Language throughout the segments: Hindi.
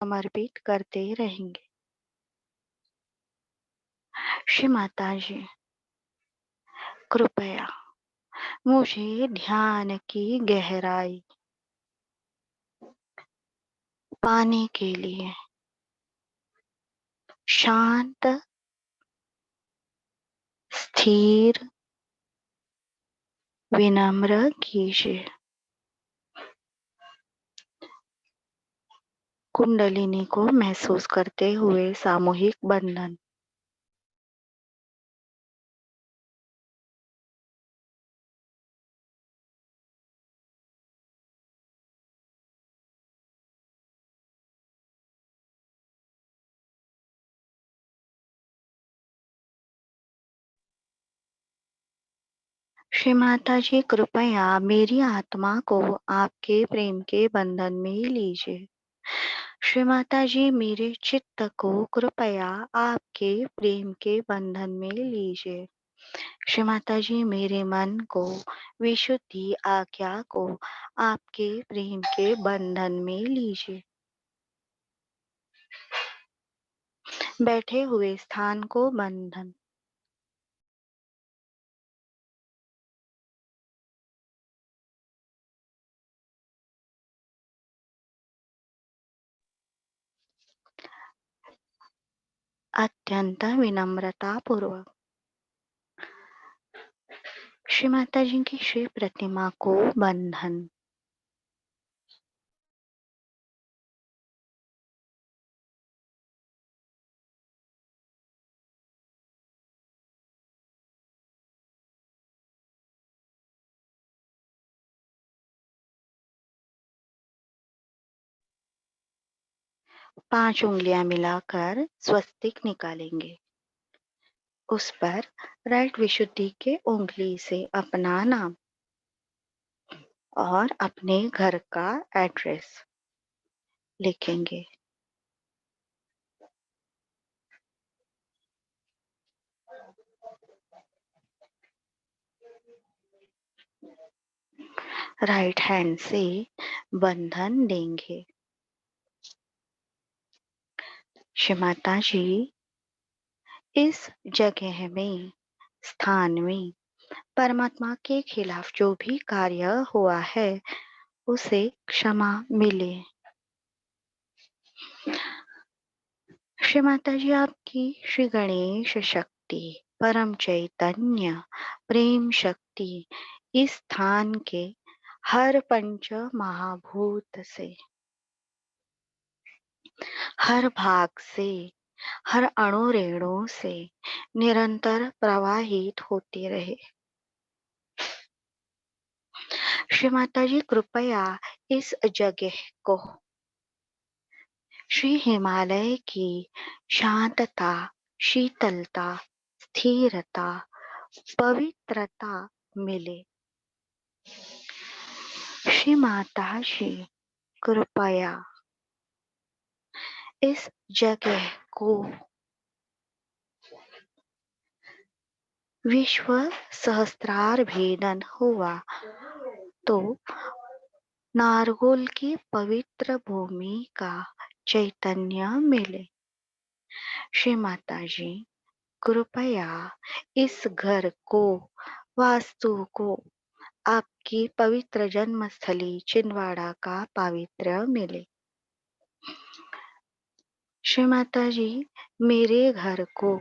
समर्पित करते रहेंगे। श्री माता जी, कृपया मुझे ध्यान की गहराई पाने के लिए शांत, स्थिर, विनम्र कीजिए। कुंडलिनी को महसूस करते हुए सामूहिक बंधन। श्री माता जी, कृपया मेरी आत्मा को आपके प्रेम के बंधन में लीजिए। श्री माता जी, मेरे चित्त को कृपया आपके प्रेम के बंधन में लीजिए। श्री माता जी, मेरे मन को, विशुद्धि आज्ञा को आपके प्रेम के बंधन में लीजिए। बैठे हुए स्थान को बंधन। अत्यंत विनम्रता पूर्वक श्री माता जी की श्री प्रतिमा को बंधन। पांच उंगलियां मिलाकर स्वस्तिक निकालेंगे। उस पर राइट विशुद्धि के उंगली से अपना नाम और अपने घर का एड्रेस लिखेंगे। राइट हैंड से बंधन देंगे। श्री माता जी, इस जगह में, स्थान में परमात्मा के खिलाफ जो भी कार्य हुआ है उसे क्षमा मिले। श्री माता जी, आपकी श्री गणेश शक्ति, परम चैतन्य, प्रेम शक्ति इस स्थान के हर पंच महाभूत से, हर भाग से, हर अणु रेणु से निरंतर प्रवाहित होती रहे। श्री माता जी, कृपया इस जगह को श्री हिमालय की शांतता, शीतलता, स्थिरता, पवित्रता मिले। श्री माता जी, कृपया इस जगह को विश्व सहस्त्रार भेदन हुआ तो नारगोल की पवित्र भूमि का चैतन्य मिले। श्री माता जी, कृपया इस घर को, वास्तु को आपकी पवित्र जन्मस्थली छिंदवाड़ा का पावित्र्य मिले। श्री माता जी, मेरे घर को,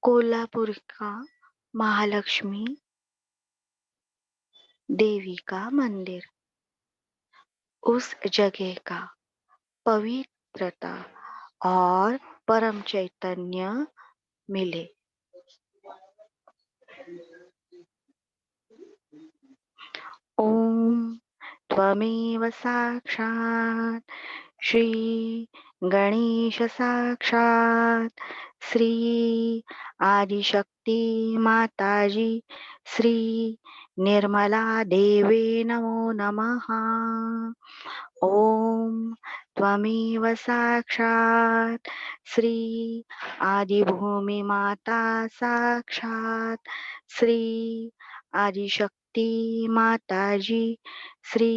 कोल्हापुर का महालक्ष्मी देवी का मंदिर, उस जगह का पवित्रता और परम चैतन्य मिले। ओम त्वमेव साक्षात् श्री गणेश साक्षात् श्री आदिशक्ति माताजी श्री निर्मला देवे नमो नमः। ओम त्वमेव साक्षात् श्री आदिभूमि माता साक्षात् श्री आदिशक्ति माताजी श्री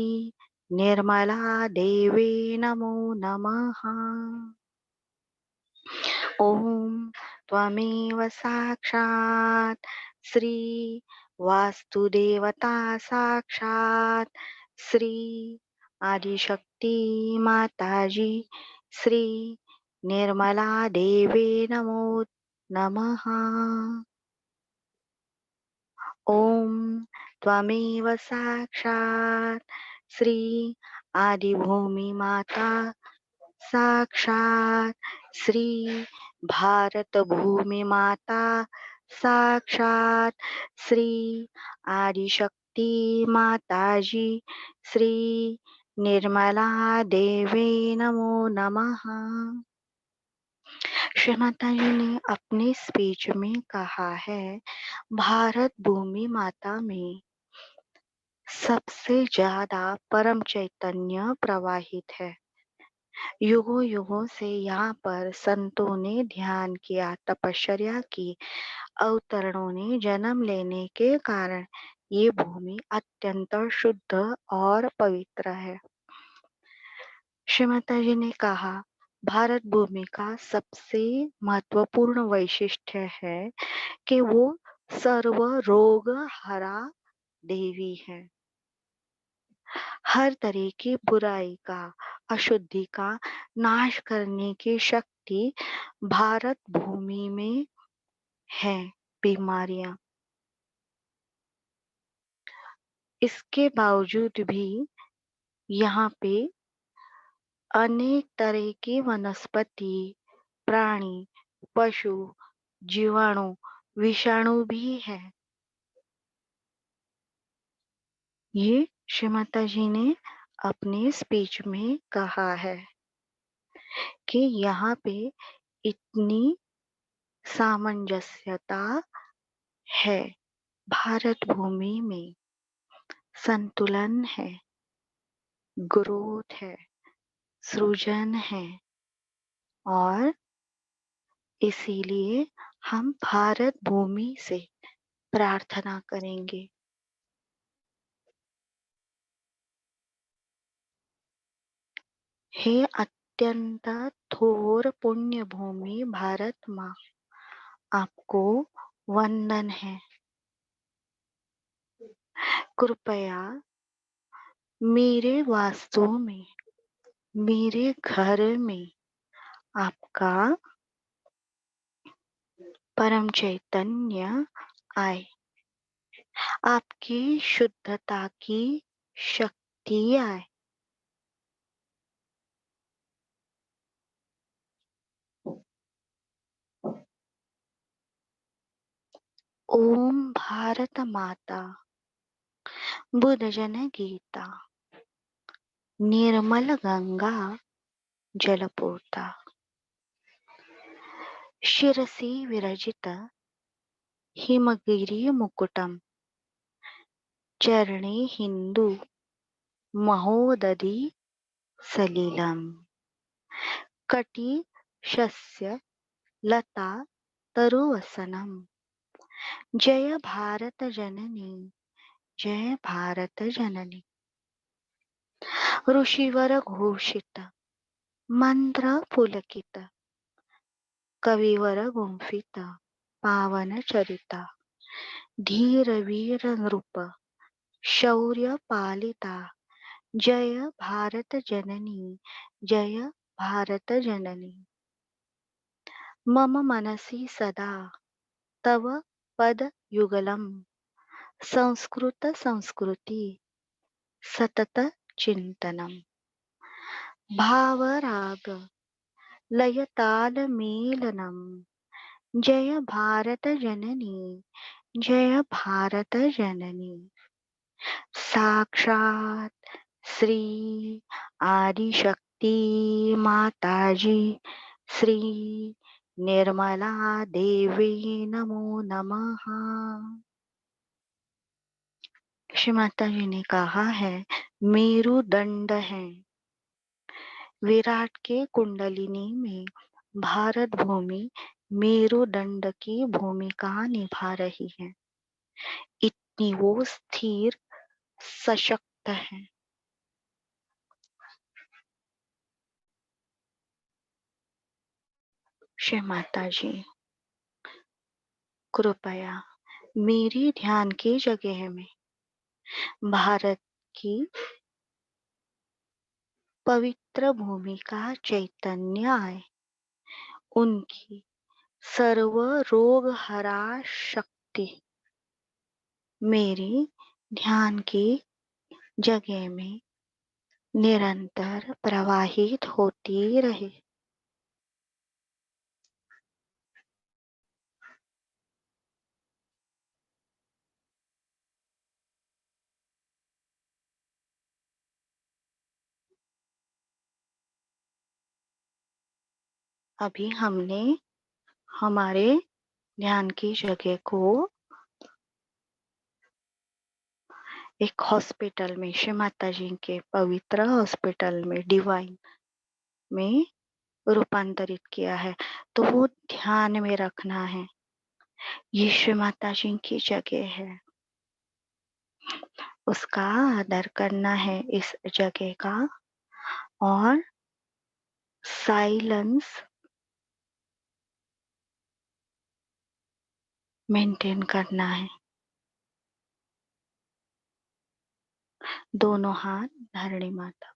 निर्मला देवे नमो नमः। ओम त्वमेव साक्षात् श्री वास्तुदेवता साक्षात् श्री आदिशक्ति माताजी श्री निर्मला देवे नमो नमः। ओम त्वमेव साक्षात् श्री आदिभूमि माता साक्षात् श्री भारत भूमि माता साक्षात् श्री आदिशक्ति माताजी श्री निर्मला देवी नमो नमः। श्री माता जी ने अपने स्पीच में कहा है, भारत भूमि माता में सबसे ज्यादा परम चैतन्य प्रवाहित है। युगों युगों से यहाँ पर संतों ने ध्यान किया, तपश्चर्या की, अवतरणों ने जन्म लेने के कारण ये भूमि अत्यंत शुद्ध और पवित्र है। श्री माता जी ने कहा, भारत भूमि का सबसे महत्वपूर्ण वैशिष्ट्य है कि वो सर्व रोग हरा देवी है। हर तरह की बुराई का, अशुद्धि का नाश करने की शक्ति भारत भूमि में है। बीमारियां, इसके बावजूद भी यहाँ पे अनेक तरह की वनस्पति, प्राणी, पशु, जीवाणु, विषाणु भी है। ये श्री माता जी ने अपने स्पीच में कहा है कि यहाँ पे इतनी सामंजस्यता है, भारत भूमि में संतुलन है, ग्रोथ है, सृजन है, और इसीलिए हम भारत भूमि से प्रार्थना करेंगे। हे अत्यंत थोर पुण्य भूमि भारत माँ, आपको वंदन है। कृपया मेरे वास्तु में, मेरे घर में आपका परम चैतन्य आए, आपकी शुद्धता की शक्ति आए। ओम भारत माता बुद्ध जन गीता निर्मल गंगा जलपोता शिरसी विरजित हिमगिरी मुकुटम चरणे हिंदू महोदधि सलिलम कटी शस्य लता तरुवसनम। जय भारत जननी, जय भारत जननी। ऋषिवर घोषित मंत्र पुलकित कविवर गुंफित पावन चरिता धीर वीर नृप शौर्य पालिता। जय भारत जननी, जय भारत जननी। मम मनसि सदा तव पद युगलम संस्कृत संस्कृति सतत चिंतनम। भावराग लयताल मेलनम। जय भारत जननी, जय भारत जननी। साक्षात श्री आदिशक्ति माताजी श्री निर्मला देवी नमो नमः। श्री माता जी ने कहा है, मेरुदंड है। विराट के कुंडलिनी में भारत भूमि मेरुदंड की भूमिका निभा रही है। इतनी वो स्थिर सशक्त है। श्री माता जी, कृपया मेरी ध्यान की जगह में भारत की पवित्र भूमि का चैतन्य आए। उनकी सर्व रोग हरा शक्ति मेरी ध्यान की जगह में निरंतर प्रवाहित होती रहे। अभी हमने हमारे ध्यान की जगह को एक हॉस्पिटल में, श्री माता जी के पवित्र हॉस्पिटल में, डिवाइन में रूपांतरित किया है। तो वो ध्यान में रखना है। ये श्री माता जी की जगह है, उसका आदर करना है इस जगह का, और साइलेंस मेंटेन करना है। दोनों हाथ धरणी माता,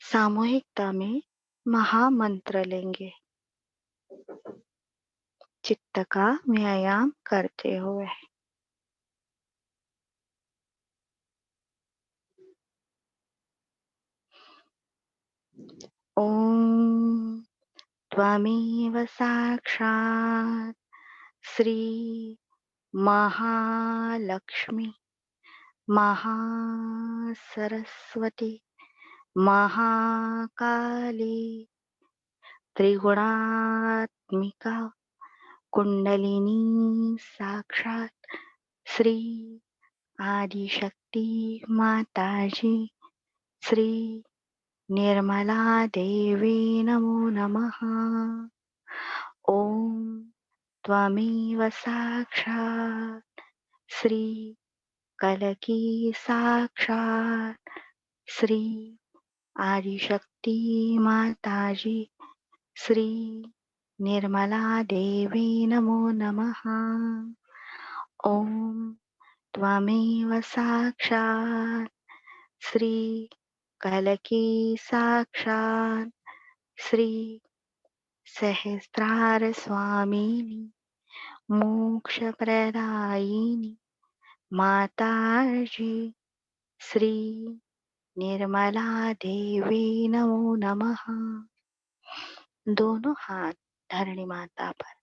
सामूहिकता में महामंत्र लेंगे चित्त का व्यायाम करते हुए। ओम त्वमेव साक्षात् श्री महालक्ष्मी महासरस्वती महाकाली त्रिगुणात्मिका कुंडलिनी साक्षात श्री आदिशक्ति माताजी श्री निर्मला देवी नमो नमः। ओम त्वमेव साक्षात् श्री कलकी साक्षात् श्री आदिशक्ति माताजी श्री निर्मला देवी नमो नमः। ओम त्वमेव साक्षात् श्री कलकी साक्षात् श्री सहस्रार स्वामिनी मोक्षप्रदायिनी माताजी श्री निर्मला देवी नमो नमः। दोनों हाथ धरणी माता पर।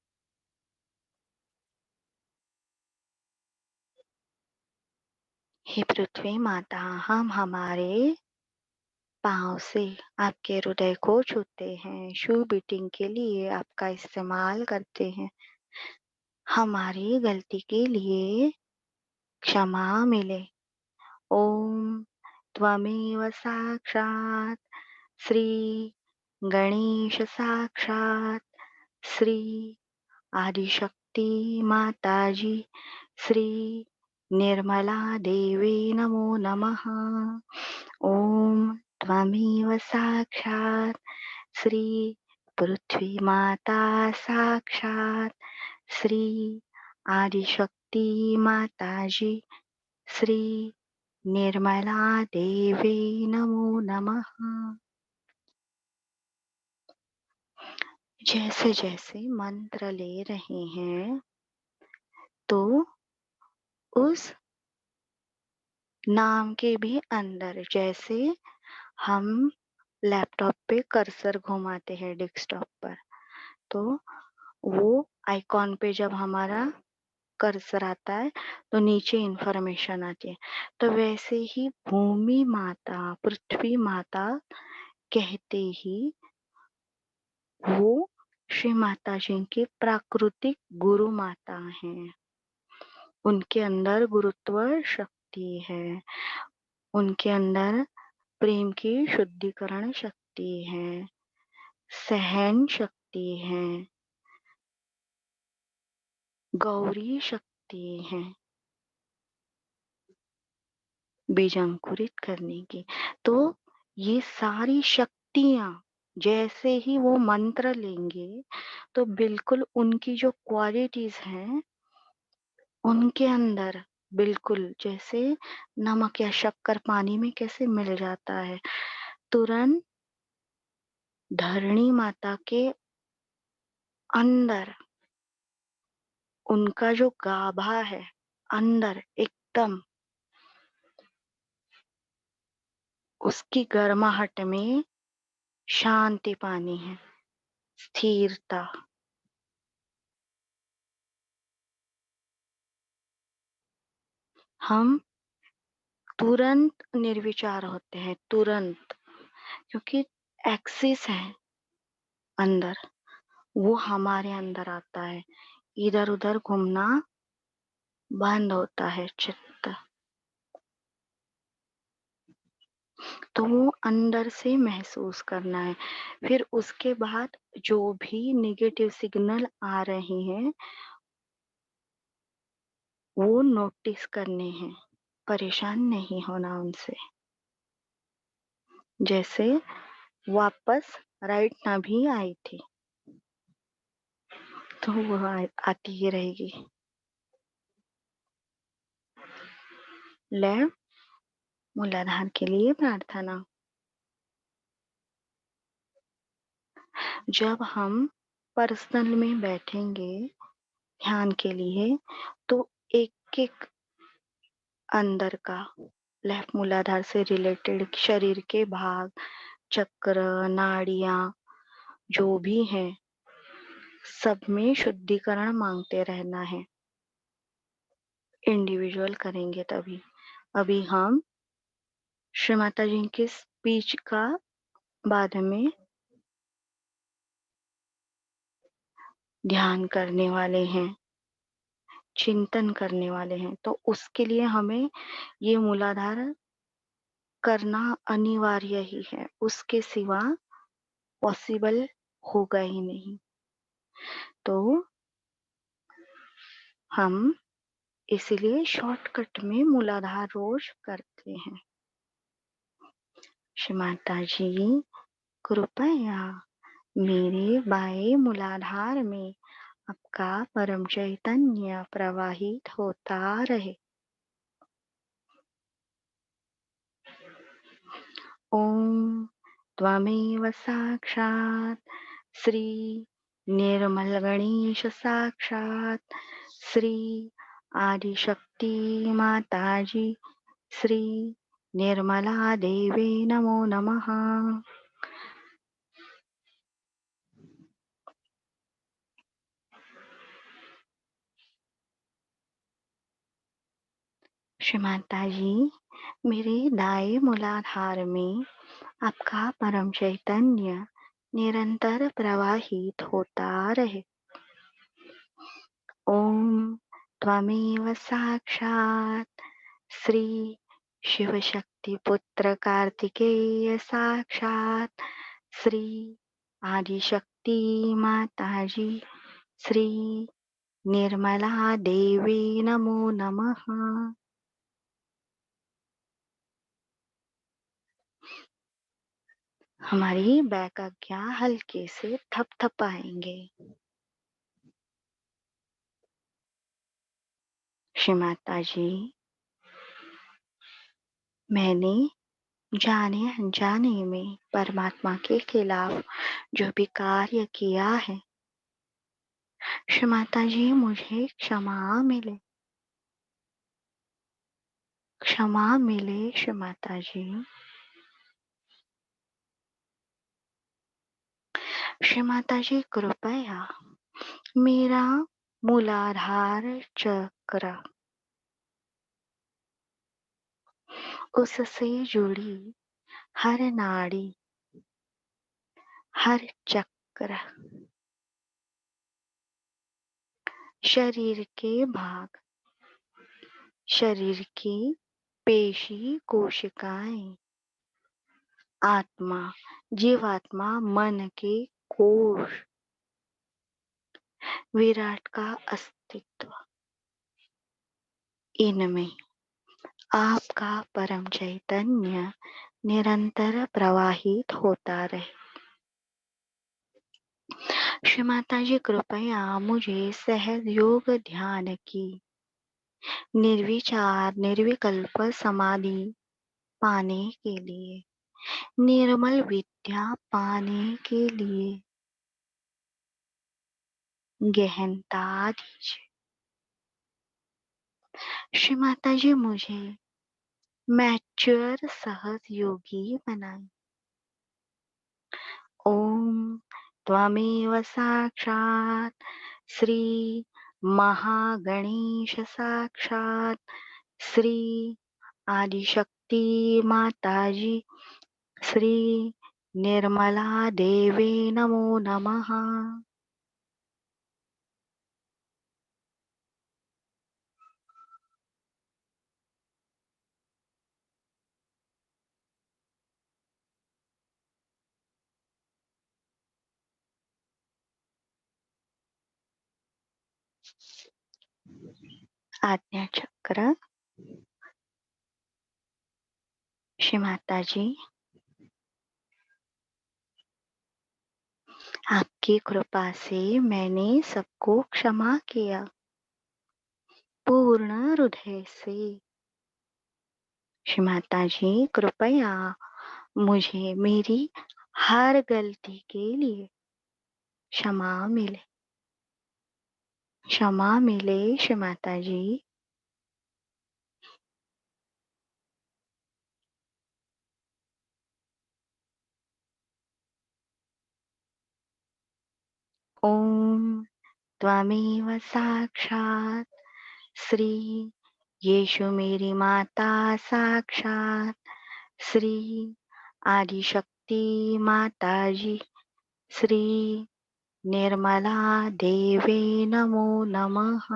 हे पृथ्वी माता, हम हमारे पांव से आपके हृदय को छूते हैं, शू बीटिंग के लिए आपका इस्तेमाल करते हैं। हमारी गलती के लिए क्षमा मिले। ओम त्वमेव साक्षात् श्री गणेश साक्षात् श्री आदिशक्ति माताजी श्री निर्मला देवी नमो नमः। ओम त्वमेव साक्षात् श्री पृथ्वी माता साक्षात् श्री आदिशक्ति माताजी श्री निर्मला देवी नमो नमः। जैसे जैसे मंत्र ले रहे हैं तो उस नाम के भी अंदर, जैसे हम लैपटॉप पे कर्सर घुमाते हैं डेस्कटॉप पर, तो वो आइकॉन पे जब हमारा कर्सर आता है तो नीचे इंफॉर्मेशन आती है। तो वैसे ही भूमि माता, पृथ्वी माता कहते ही वो श्री माता जी की प्राकृतिक गुरु माता हैं। उनके अंदर गुरुत्व शक्ति है, उनके अंदर प्रेम की शुद्धिकरण शक्ति है, सहन शक्ति है, गौरी शक्ति है, बीज अंकुरित करने की। तो ये सारी शक्तियाँ जैसे ही वो मंत्र लेंगे, तो बिल्कुल उनकी जो क्वालिटीज़ हैं, उनके अंदर बिल्कुल जैसे नमक या शक्कर पानी में कैसे मिल जाता है, तुरंत धरणी माता के अंदर उनका जो गाभा है, अंदर एकदम उसकी गर्माहट में शांति पानी है, स्थिरता। हम तुरंत निर्विचार होते हैं, तुरंत, क्योंकि एक्सिस है अंदर, वो हमारे अंदर आता है। इधर-उधर घूमना बंद होता है चित्त। तो वो अंदर से महसूस करना है। फिर उसके बाद जो भी नेगेटिव सिग्नल आ रहे हैं, वो नोटिस करने हैं, परेशान नहीं होना उनसे। जैसे वापस राइट ना भी आई थी, तो वो आती ही रहेगी। लय मूलाधार के लिए प्रार्थना। जब हम पर्सनल में बैठेंगे ध्यान के लिए, तो एक-एक अंदर का लेफ्ट मूलाधार से रिलेटेड शरीर के भाग, चक्र, नाड़ियाँ जो भी हैं, सब में शुद्धिकरण मांगते रहना है। इंडिविजुअल करेंगे तभी। अभी हम श्री माता जी की स्पीच का बाद में ध्यान करने वाले हैं, चिंतन करने वाले हैं, तो उसके लिए हमें ये मूलाधार करना अनिवार्य ही है, उसके सिवा पॉसिबल होगा ही नहीं। तो हम इसीलिए शॉर्टकट में मूलाधार रोज करते हैं। श्री माता जी कृपया मेरे बाएं मूलाधार में आपका परम चैतन्य प्रवाहित होता रहे। ओम त्वमेव साक्षात् श्री निर्मल गणेश साक्षात् श्री आदिशक्ति माताजी श्री निर्मला देवी नमो नमः। श्री माता जी मेरे दाएं मूलाधार में आपका परम चैतन्य निरंतर प्रवाहित होता रहे। ओम त्वमेव साक्षात् श्री शिव शक्ति पुत्र कार्तिकेय साक्षात् श्री आदिशक्ति माताजी श्री निर्मला देवी नमो नमः। हमारी बैक आज्ञा हल्के से थपथपाएंगे। श्री माता जी मैंने जाने अनजाने में परमात्मा के खिलाफ जो भी कार्य किया है, श्री माता जी मुझे क्षमा मिले, क्षमा मिले श्री माता जी। श्री माता जी कृपया मेरा मूलाधार चक्र, उससे जुड़ी हर नाड़ी, हर चक्र, शरीर के भाग, शरीर की पेशी कोशिकाएं, आत्मा, जीवात्मा, मन के कोश, विराट का अस्तित्व, इनमें आपका परम चैतन्य निरंतर प्रवाहित होता रहे। श्री माता जी कृपया मुझे सहज योग ध्यान की निर्विचार निर्विकल्प समाधि पाने के लिए, निर्मल विद्या पाने के लिए गहनता दीजिए। श्री माता जी मुझे मैच्योर सहज योगी बनाए। ओम त्वमेव साक्षात् श्री महागणेश साक्षात् श्री आदिशक्ति माताजी श्री निर्मला देवी नमो नमः। आज्ञा चक्र। श्री माता जी आपकी कृपा से मैंने सबको क्षमा किया पूर्ण हृदय से। श्री माता जी कृपया मुझे मेरी हर गलती के लिए क्षमा मिले, क्षमा मिले। श्री माता जी ओम त्वमेव साक्षात् श्री यीशु मेरी माता साक्षात श्री आदिशक्ति माता जी श्री निर्मला देवी नमो नमः।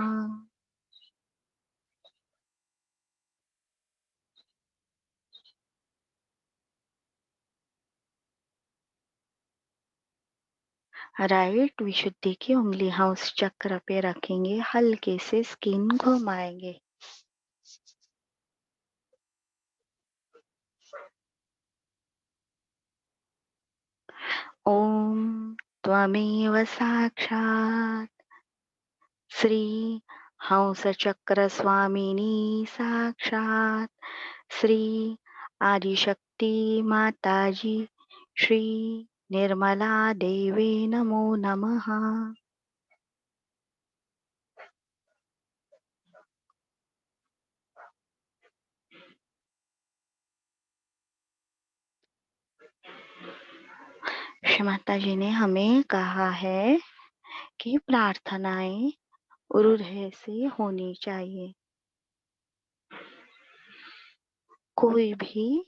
राइट विशुद्धि की उंगली उस चक्र पे रखेंगे, हल्के से स्किन घुमाएंगे। ओम त्वमेव साक्षात् श्री हंस चक्र स्वामिनी साक्षात श्री आदिशक्ति माताजी श्री निर्मला देवी नमो नमः। श्री माता जी ने हमें कहा है कि प्रार्थनाएं हृदय से होनी चाहिए, कोई भी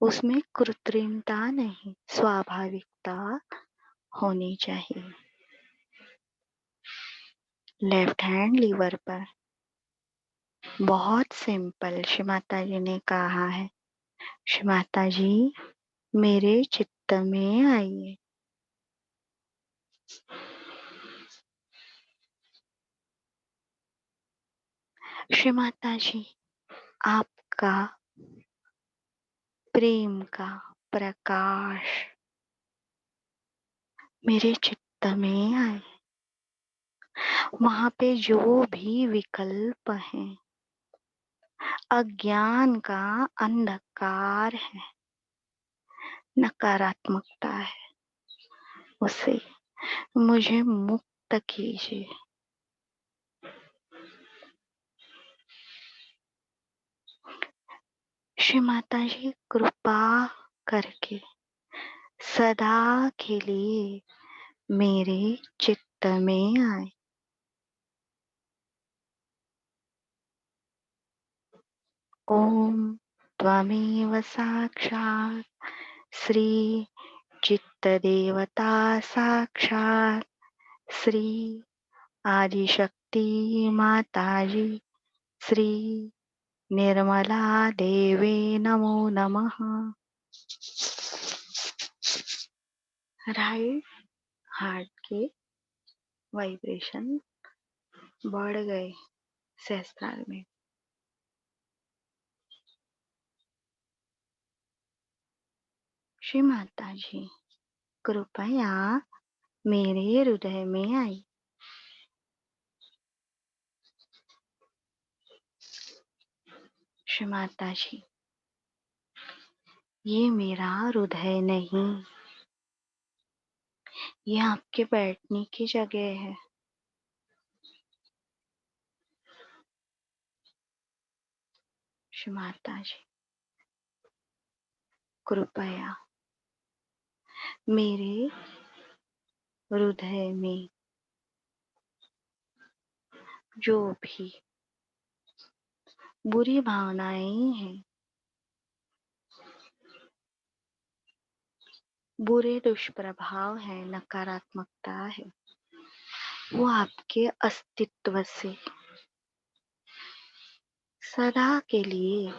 उसमें कृत्रिमता नहीं, स्वाभाविकता होनी चाहिए। लेफ्ट हैंड लीवर पर, बहुत सिंपल श्री माता जी ने कहा है। श्री माता जी मेरे चित्त में आइए। श्री माता जी आपका प्रेम का प्रकाश मेरे चित्त में आए। वहां पे जो भी विकल्प है, अज्ञान का अंधकार है, नकारात्मकता है, उसे मुझे मुक्त कीजिए। श्री माता जी कृपा करके सदा के लिए मेरे चित्त में आए। ओम त्वमेव साक्षात् श्री चित्त देवता साक्षात् श्री आदिशक्ति माताजी श्री निर्मला देवी नमो नमः। राइट हार्ट के वाइब्रेशन बढ़ गए सहस्त्रार में। श्री माता जी कृपया मेरे हृदय में आई। श्री माता जी ये मेरा हृदय नहीं, ये आपके बैठने की जगह है। श्री माता जी कृपया मेरे हृदय में जो भी बुरी भावनाएं हैं, बुरे दुष्प्रभाव है, नकारात्मकता है, वो आपके अस्तित्व से सदा के लिए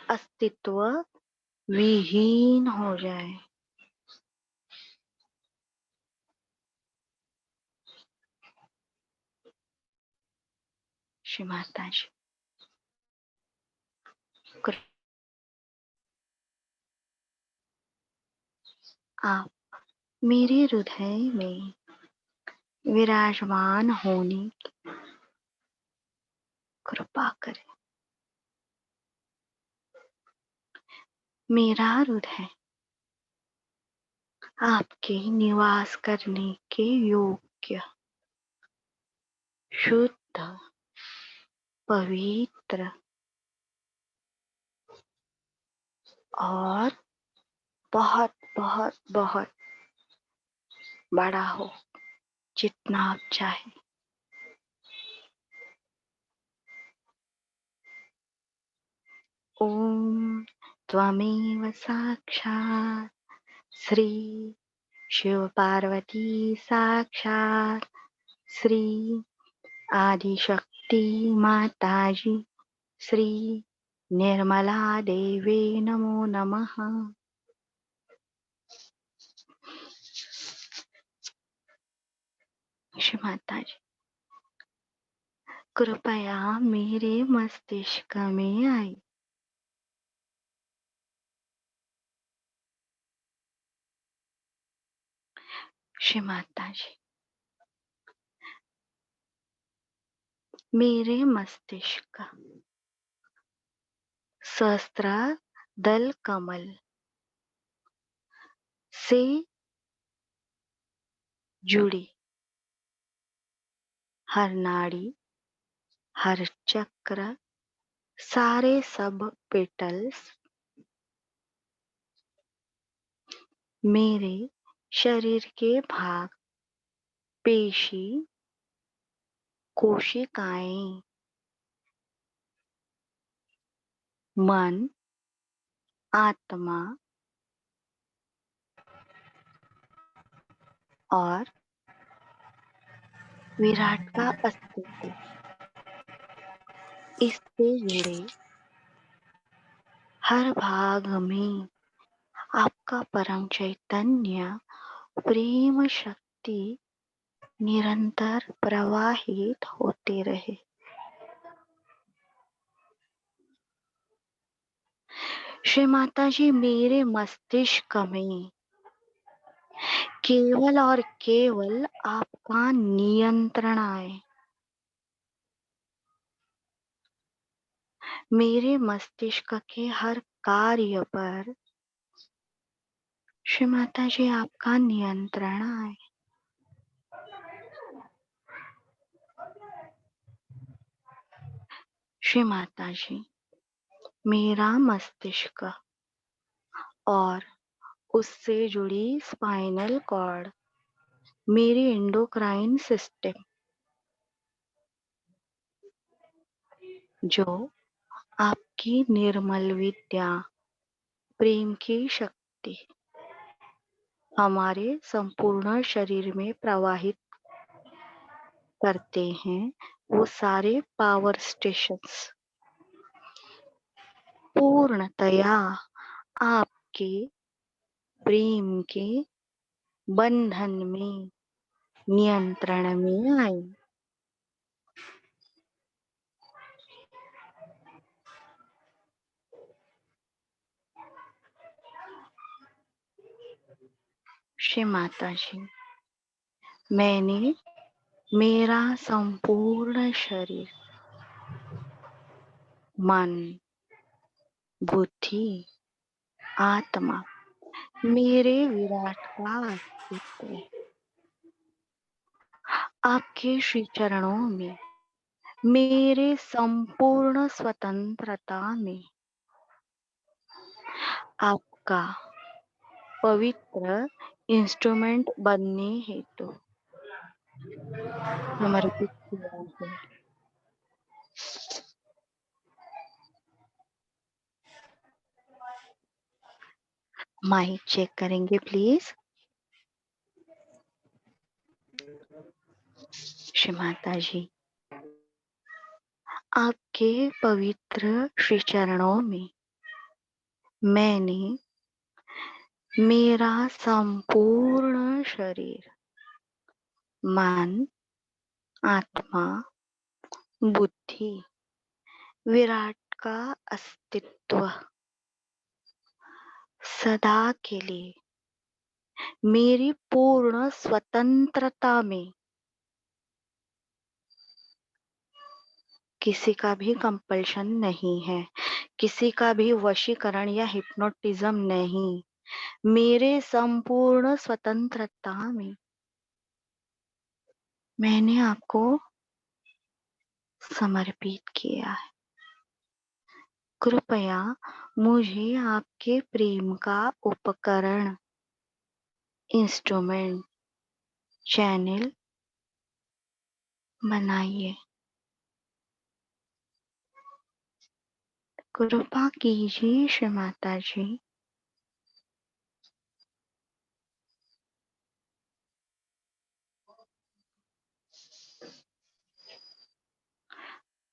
अस्तित्व विहीन हो जाए। श्री माता जी आप मेरे हृदय में विराजमान होने की कृपा करें। मेरा हृदय आपके निवास करने के योग्य, शुद्ध, पवित्र और बहुत बहुत बहुत बड़ा हो, जितना आप चाहे। ओम त्वमेव साक्षात् श्री शिव पार्वती साक्षात् श्री आदिशक्ति माताजी श्री निर्मला देवी नमो नमः। श्री माता जी कृपया मेरे मस्तिष्क में आई। श्री माता जी मेरे मस्तिष्क सहस्त्र दल कमल से जुड़ी हर नाड़ी, हर चक्र, सारे सब पेटल्स मेरे शरीर के भाग, पेशी, कोशिकाएं, मन, आत्मा और विराट का अस्तित्व, इससे जुड़े हर भाग में आपका परम चैतन्य प्रेम शक्ति निरंतर प्रवाहित होते रहे। श्री माता जी मेरे मस्तिष्क में केवल और केवल आपका नियंत्रण आए। मेरे मस्तिष्क के हर कार्य पर श्री माता जी आपका नियंत्रण आए। श्री माता जी मेरा मस्तिष्क और उससे जुड़ी स्पाइनल कॉर्ड, मेरी एंडोक्राइन सिस्टम, जो आपकी निर्मल विद्या, प्रेम की शक्ति हमारे संपूर्ण शरीर में प्रवाहित करते हैं, वो सारे पावर स्टेशंस पूर्णतया आपके प्रेम के बंधन में, नियंत्रण में आई। श्री माता जी, मैंने मेरा संपूर्ण शरीर, मन, बुद्धि, आत्मा, मेरे विराट का अस्तित्व आपके श्री चरणों में, मेरे संपूर्ण स्वतंत्रता में आपका पवित्र इंस्ट्रूमेंट बनने हेतु समर्पित किया है। माइक चेक करेंगे प्लीज। श्री माता जी, आपके पवित्र श्री चरणों में मैंने मेरा संपूर्ण शरीर, मन, आत्मा, बुद्धि, विराट का अस्तित्व सदा के लिए मेरी पूर्ण स्वतंत्रता में, किसी का भी कंपल्शन नहीं है, किसी का भी वशीकरण या हिप्नोटिज्म नहीं, मेरे संपूर्ण स्वतंत्रता में मैंने आपको समर्पित किया है। कृपया मुझे आपके प्रेम का उपकरण, इंस्ट्रूमेंट, चैनल बनाइए। कृपा कीजिए श्री माता जी।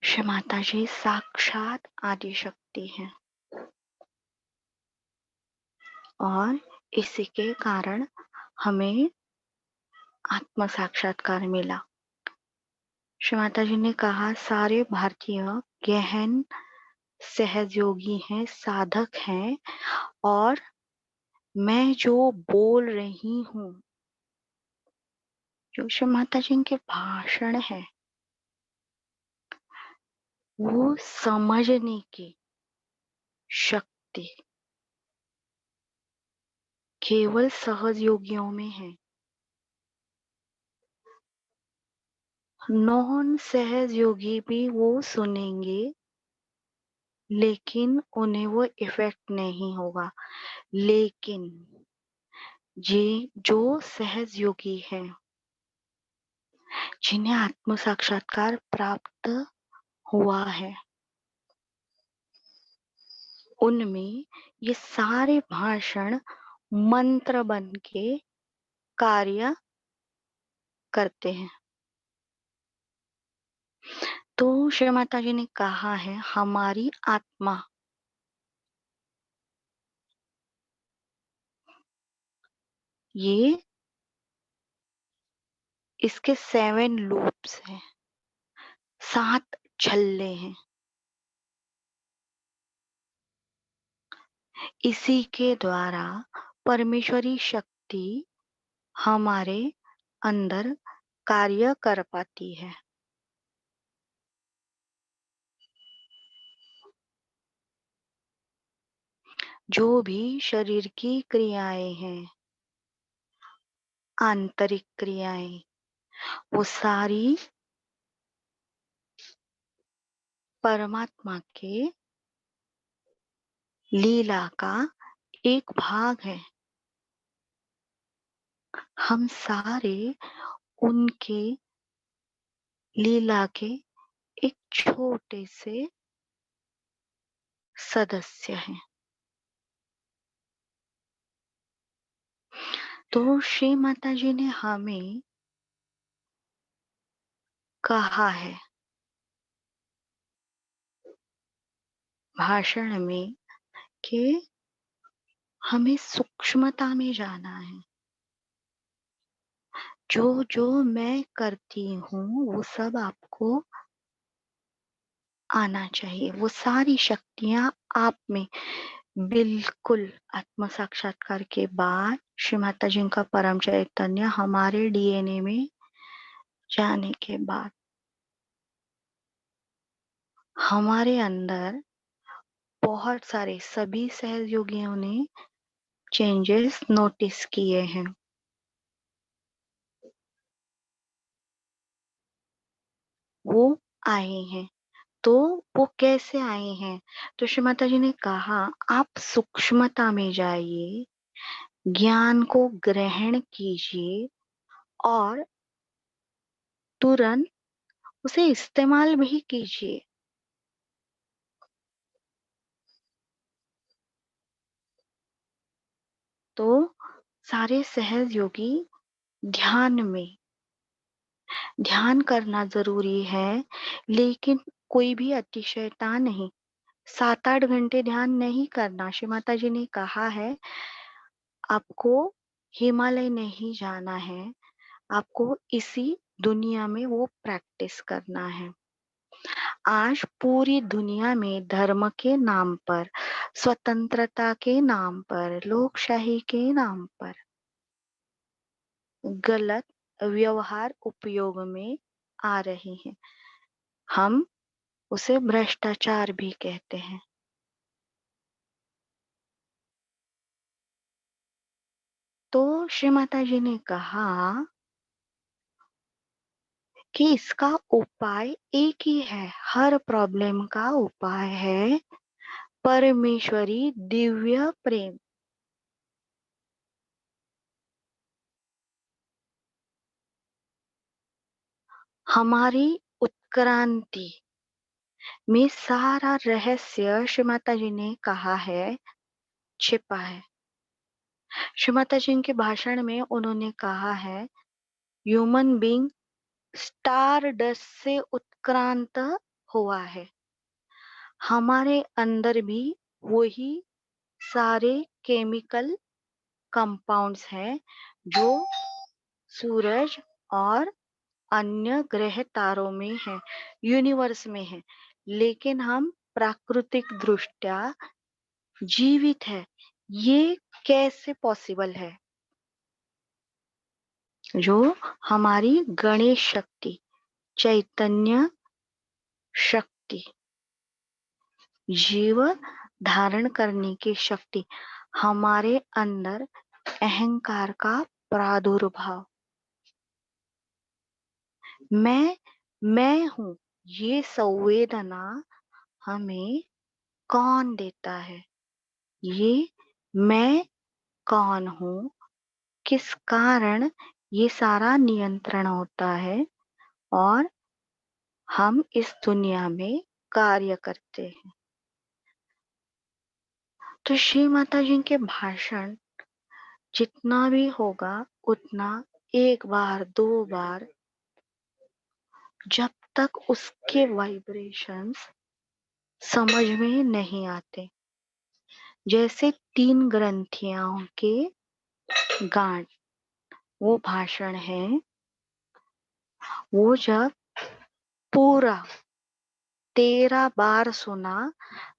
श्री माता जी साक्षात आदि शक्ति है और इसी के कारण हमें आत्म साक्षात्कार मिला। श्री माता जी ने कहा सारे भारतीय गहन सहयोगी हैं, साधक हैं और मैं जो बोल रही हूँ, जो श्री माता जी के भाषण है, वो समझने की शक्ति केवल सहयोगियों में है। नॉन सहयोगी भी वो सुनेंगे लेकिन उन्हें वो इफेक्ट नहीं होगा। लेकिन जो सहयोगी है, जिन्हें आत्म साक्षात्कार प्राप्त हुआ है, उनमें ये सारे भाषण मंत्र बन के कार्य करते हैं। तो श्री माता जी ने कहा है हमारी आत्मा ये इसके 7 लूप्स हैं, 7 छल्ले हैं। इसी के द्वारा परमेश्वरी शक्ति हमारे अंदर कार्य कर पाती है। जो भी शरीर की क्रियाएं हैं, आंतरिक क्रियाएं, वो सारी परमात्मा के लीला का एक भाग है। हम सारे उनके लीला के एक छोटे से सदस्य हैं। तो श्री माता जी ने हमें कहा है भाषण में कि हमें सूक्ष्मता में जाना है। जो जो मैं करती हूँ वो सब आपको आना चाहिए। वो सारी शक्तियां आप में बिल्कुल, आत्म साक्षात्कार के बाद श्री माता जी का परम चैतन्य हमारे डीएनए में जाने के बाद हमारे अंदर बहुत सारे सभी सहयोगियों ने चेंजेस नोटिस किए हैं। वो आए हैं। तो वो कैसे आए हैं? तो श्री माता जी ने कहा, आप सूक्ष्मता में जाइए, ज्ञान को ग्रहण कीजिए और तुरंत उसे इस्तेमाल भी कीजिए। तो सारे सहयोगी ध्यान में ध्यान करना जरूरी है, लेकिन कोई भी अतिशयता नहीं। 7-8 घंटे ध्यान नहीं करना। श्री माता जी ने कहा है, आपको हिमालय नहीं जाना है, आपको इसी दुनिया में वो प्रैक्टिस करना है। आज पूरी दुनिया में धर्म के नाम पर, स्वतंत्रता के नाम पर, लोकशाही के नाम पर गलत व्यवहार उपयोग में आ रहे हैं। हम उसे भ्रष्टाचार भी कहते हैं। तो श्री माता जी ने कहा कि इसका उपाय एक ही है। हर प्रॉब्लम का उपाय है परमेश्वरी दिव्य प्रेम। हमारी उत्क्रांति में सारा रहस्य श्री माता जी ने कहा है छिपा है। श्री माता जी के भाषण में उन्होंने कहा है, ह्यूमन बीइंग स्टार डस्ट से उत्क्रांत हुआ है। हमारे अंदर भी वही सारे केमिकल कंपाउंड्स हैं जो सूरज और अन्य ग्रह तारों में है, यूनिवर्स में है, लेकिन हम प्राकृतिक दृष्टया जीवित है। ये कैसे पॉसिबल है? जो हमारी गणेश शक्ति, चैतन्य शक्ति, जीव धारण करने की शक्ति, हमारे अंदर अहंकार का प्रादुर्भाव, मैं हूं, ये संवेदना हमें कौन देता है? ये मैं कौन हूं, किस कारण ये सारा नियंत्रण होता है और हम इस दुनिया में कार्य करते हैं। तो श्री माता जी के भाषण जितना भी होगा उतना एक बार दो बार, जब तक उसके वाइब्रेशंस समझ में नहीं आते। जैसे 3 ग्रंथियों के गांठ, वो भाषण है, वो जब पूरा 13 बार सुना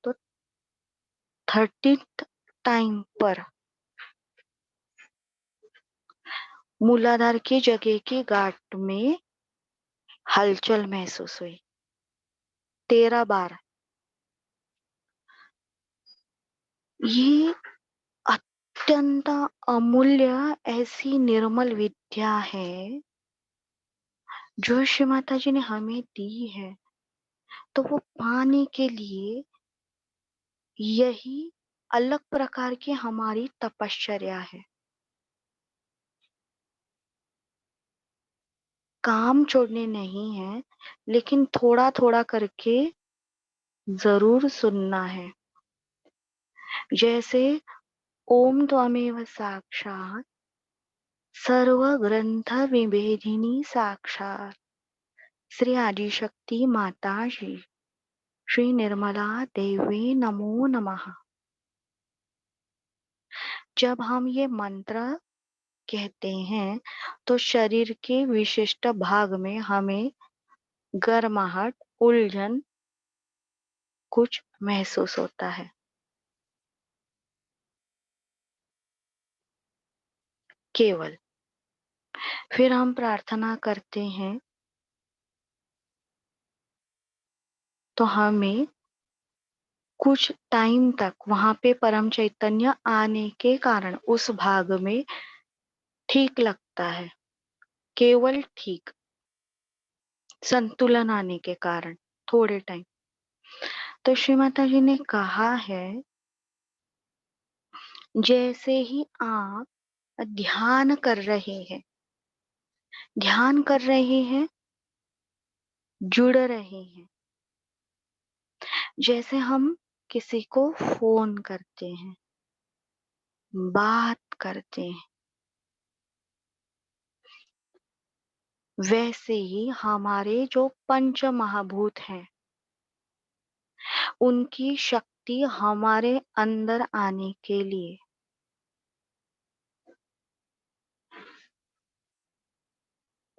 तो 30th टाइम पर मूलाधार की जगह की गांठ में हलचल महसूस हुई। 13 बार। ये अत्यंत अमूल्य ऐसी निर्मल विद्या है जो श्री माता जी ने हमें दी है। तो वो पाने के लिए यही अलग प्रकार की हमारी तपश्चर्या है। काम छोड़ने नहीं है, लेकिन थोड़ा थोड़ा करके जरूर सुनना है। जैसे ओम त्वमेव साक्षात् सर्व ग्रंथ विभेदिनी साक्षात् श्री आदिशक्ति माता जी, श्री निर्मला देवी नमो नमः। जब हम ये मंत्र कहते हैं तो शरीर के विशिष्ट भाग में हमें गर्माहट, उलझन कुछ महसूस होता है। केवल। फिर हम प्रार्थना करते हैं तो हमें कुछ टाइम तक वहां पे परम चैतन्य आने के कारण उस भाग में ठीक लगता है, केवल ठीक, संतुलन आने के कारण थोड़े टाइम। तो श्री माता जी ने कहा है, जैसे ही आप ध्यान कर रहे हैं, ध्यान कर रहे हैं, जुड़ रहे हैं, जैसे हम किसी को फोन करते हैं, बात करते हैं, वैसे ही हमारे जो पंच महाभूत हैं उनकी शक्ति हमारे अंदर आने के लिए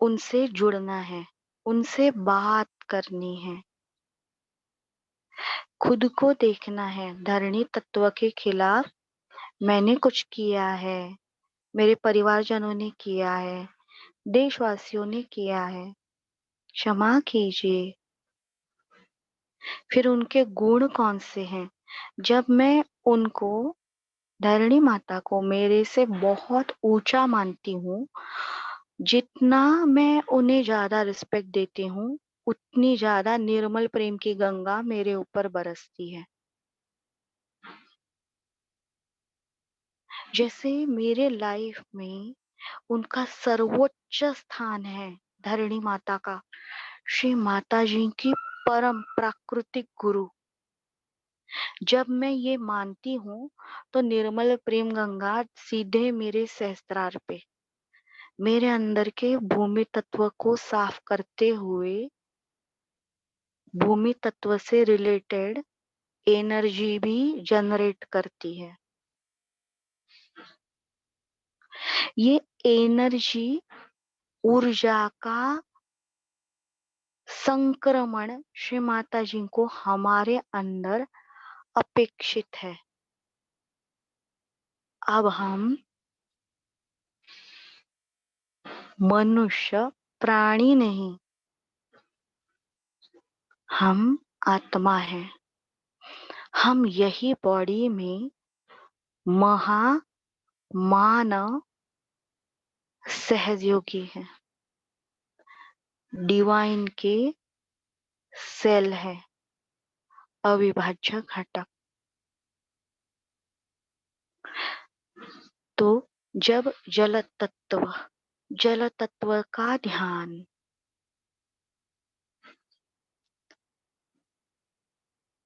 उनसे जुड़ना है, उनसे बात करनी है, खुद को देखना है। धरणी तत्व के खिलाफ मैंने कुछ किया है, मेरे परिवारजनों ने किया है, देशवासियों ने किया है, क्षमा कीजिए। फिर उनके गुण कौन से हैं? जब मैं उनको, धरणी माता को मेरे से बहुत ऊंचा मानती हूँ, जितना मैं उन्हें ज्यादा रिस्पेक्ट देती हूँ, उतनी ज्यादा निर्मल प्रेम की गंगा मेरे ऊपर बरसती है। जैसे मेरे लाइफ में उनका सर्वोच्च स्थान है, धरणी माता का, श्री माता जी की परम प्राकृतिक गुरु। जब मैं ये मानती हूँ तो निर्मल प्रेम गंगा सीधे मेरे सहस्त्रार पे, मेरे अंदर के भूमि तत्व को साफ करते हुए भूमि तत्व से रिलेटेड एनर्जी भी जनरेट करती है। ये एनर्जी, ऊर्जा का संक्रमण श्री माता जी को हमारे अंदर अपेक्षित है। अब हम मनुष्य प्राणी नहीं, हम आत्मा है। हम यही बॉडी में महा मानव सहयोगी है, डिवाइन के सेल है, अविभाज्य घटक। तो जब जल तत्व का ध्यान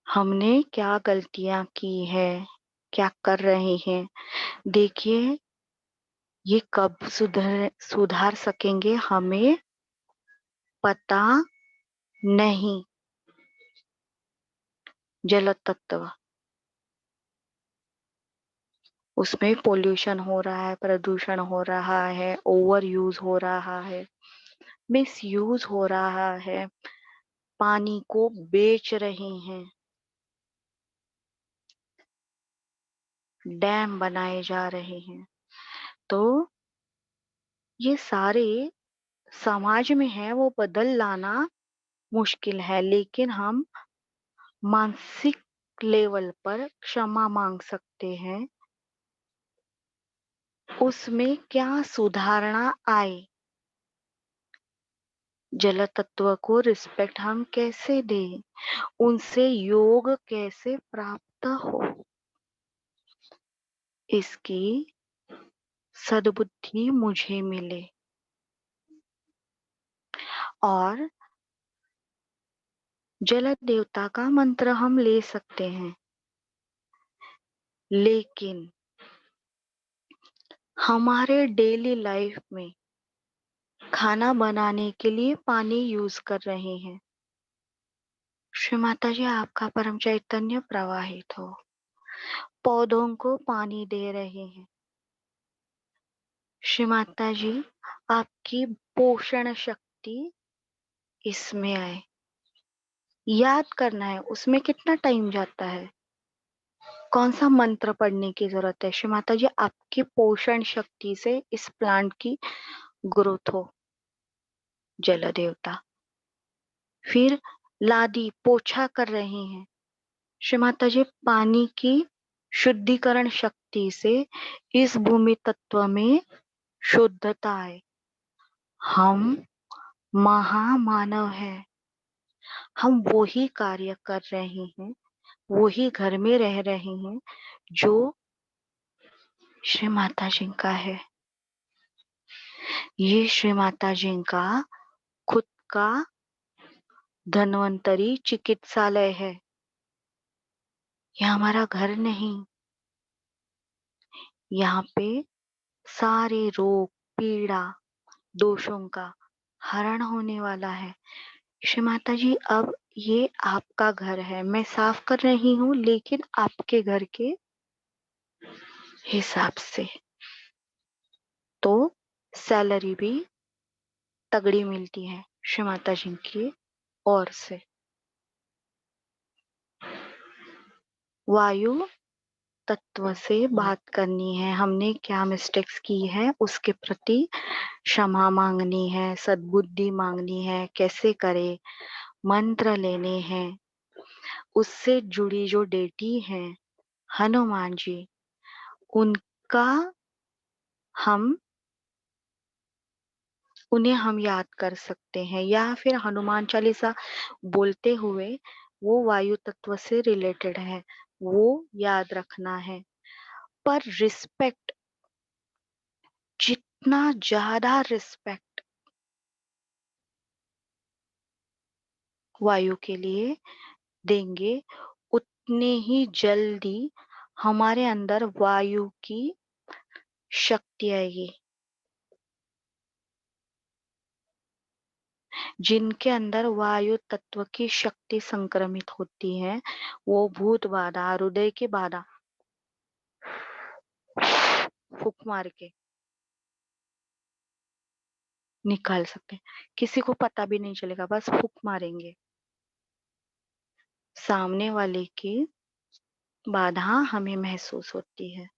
हमने क्या गलतियां की है, क्या कर रहे हैं, देखिए ये कब सुधार सकेंगे हमें पता नहीं। जल तत्व, उसमें पोल्यूशन हो रहा है, प्रदूषण हो रहा है, ओवर यूज हो रहा है, मिस यूज हो रहा है, पानी को बेच रहे हैं, डैम बनाए जा रहे हैं। तो ये सारे समाज में है, वो बदल लाना मुश्किल है, लेकिन हम मानसिक लेवल पर क्षमा मांग सकते हैं। उसमें क्या सुधारणा आए, जल तत्व को रिस्पेक्ट हम कैसे दें, उनसे योग कैसे प्राप्त हो, इसकी सद्बुद्धि मुझे मिले। और जल देवता का मंत्र हम ले सकते हैं, लेकिन हमारे डेली लाइफ में खाना बनाने के लिए पानी यूज कर रहे हैं। श्री माता जी आपका परम चैतन्य प्रवाहित हो, पौधों को पानी दे रहे हैं। श्री माता जी आपकी पोषण शक्ति इसमें आए। याद करना है, उसमें कितना टाइम जाता है, कौन सा मंत्र पढ़ने की जरूरत है? श्री माता जी, आपकी पोषण शक्ति से इस प्लांट की ग्रोथ हो। जल देवता फिर लादी पोछा कर रहे हैं। श्री माता जी, पानी की शुद्धिकरण शक्ति से इस भूमि तत्व में शुद्धता है। हम महामानव हैं, हम वो ही कार्य कर रहे हैं, वो ही घर में रह रहे हैं जो श्री माता जी का है। ये श्री माता जी का खुद का धन्वंतरी चिकित्सालय है। यह हमारा घर नहीं। यहाँ पे सारे रोग पीड़ा दोषों का हरण होने वाला है। श्री माता जी, अब ये आपका घर है, मैं साफ कर रही हूँ, लेकिन आपके घर के हिसाब से। तो सैलरी भी तगड़ी मिलती है श्री माता जी की ओर से। वायु तत्व से बात करनी है, हमने क्या मिस्टेक्स की है उसके प्रति क्षमा मांगनी है, सद्बुद्धि मांगनी है, कैसे करे, मंत्र लेने हैं। उससे जुड़ी जो डेटी है हनुमान जी, उनका हम उन्हें हम याद कर सकते हैं, या फिर हनुमान चालीसा बोलते हुए वो वायु तत्व से रिलेटेड है, वो याद रखना है। पर रिस्पेक्ट, जितना ज्यादा रिस्पेक्ट वायु के लिए देंगे, उतने ही जल्दी हमारे अंदर वायु की शक्ति आएगी। जिनके अंदर वायु तत्व की शक्ति संक्रमित होती है, वो भूत बाधा, हृदय की बाधा फूक मार के निकाल सकते हैं। किसी को पता भी नहीं चलेगा, बस फूक मारेंगे। सामने वाले की बाधा हमें महसूस होती है,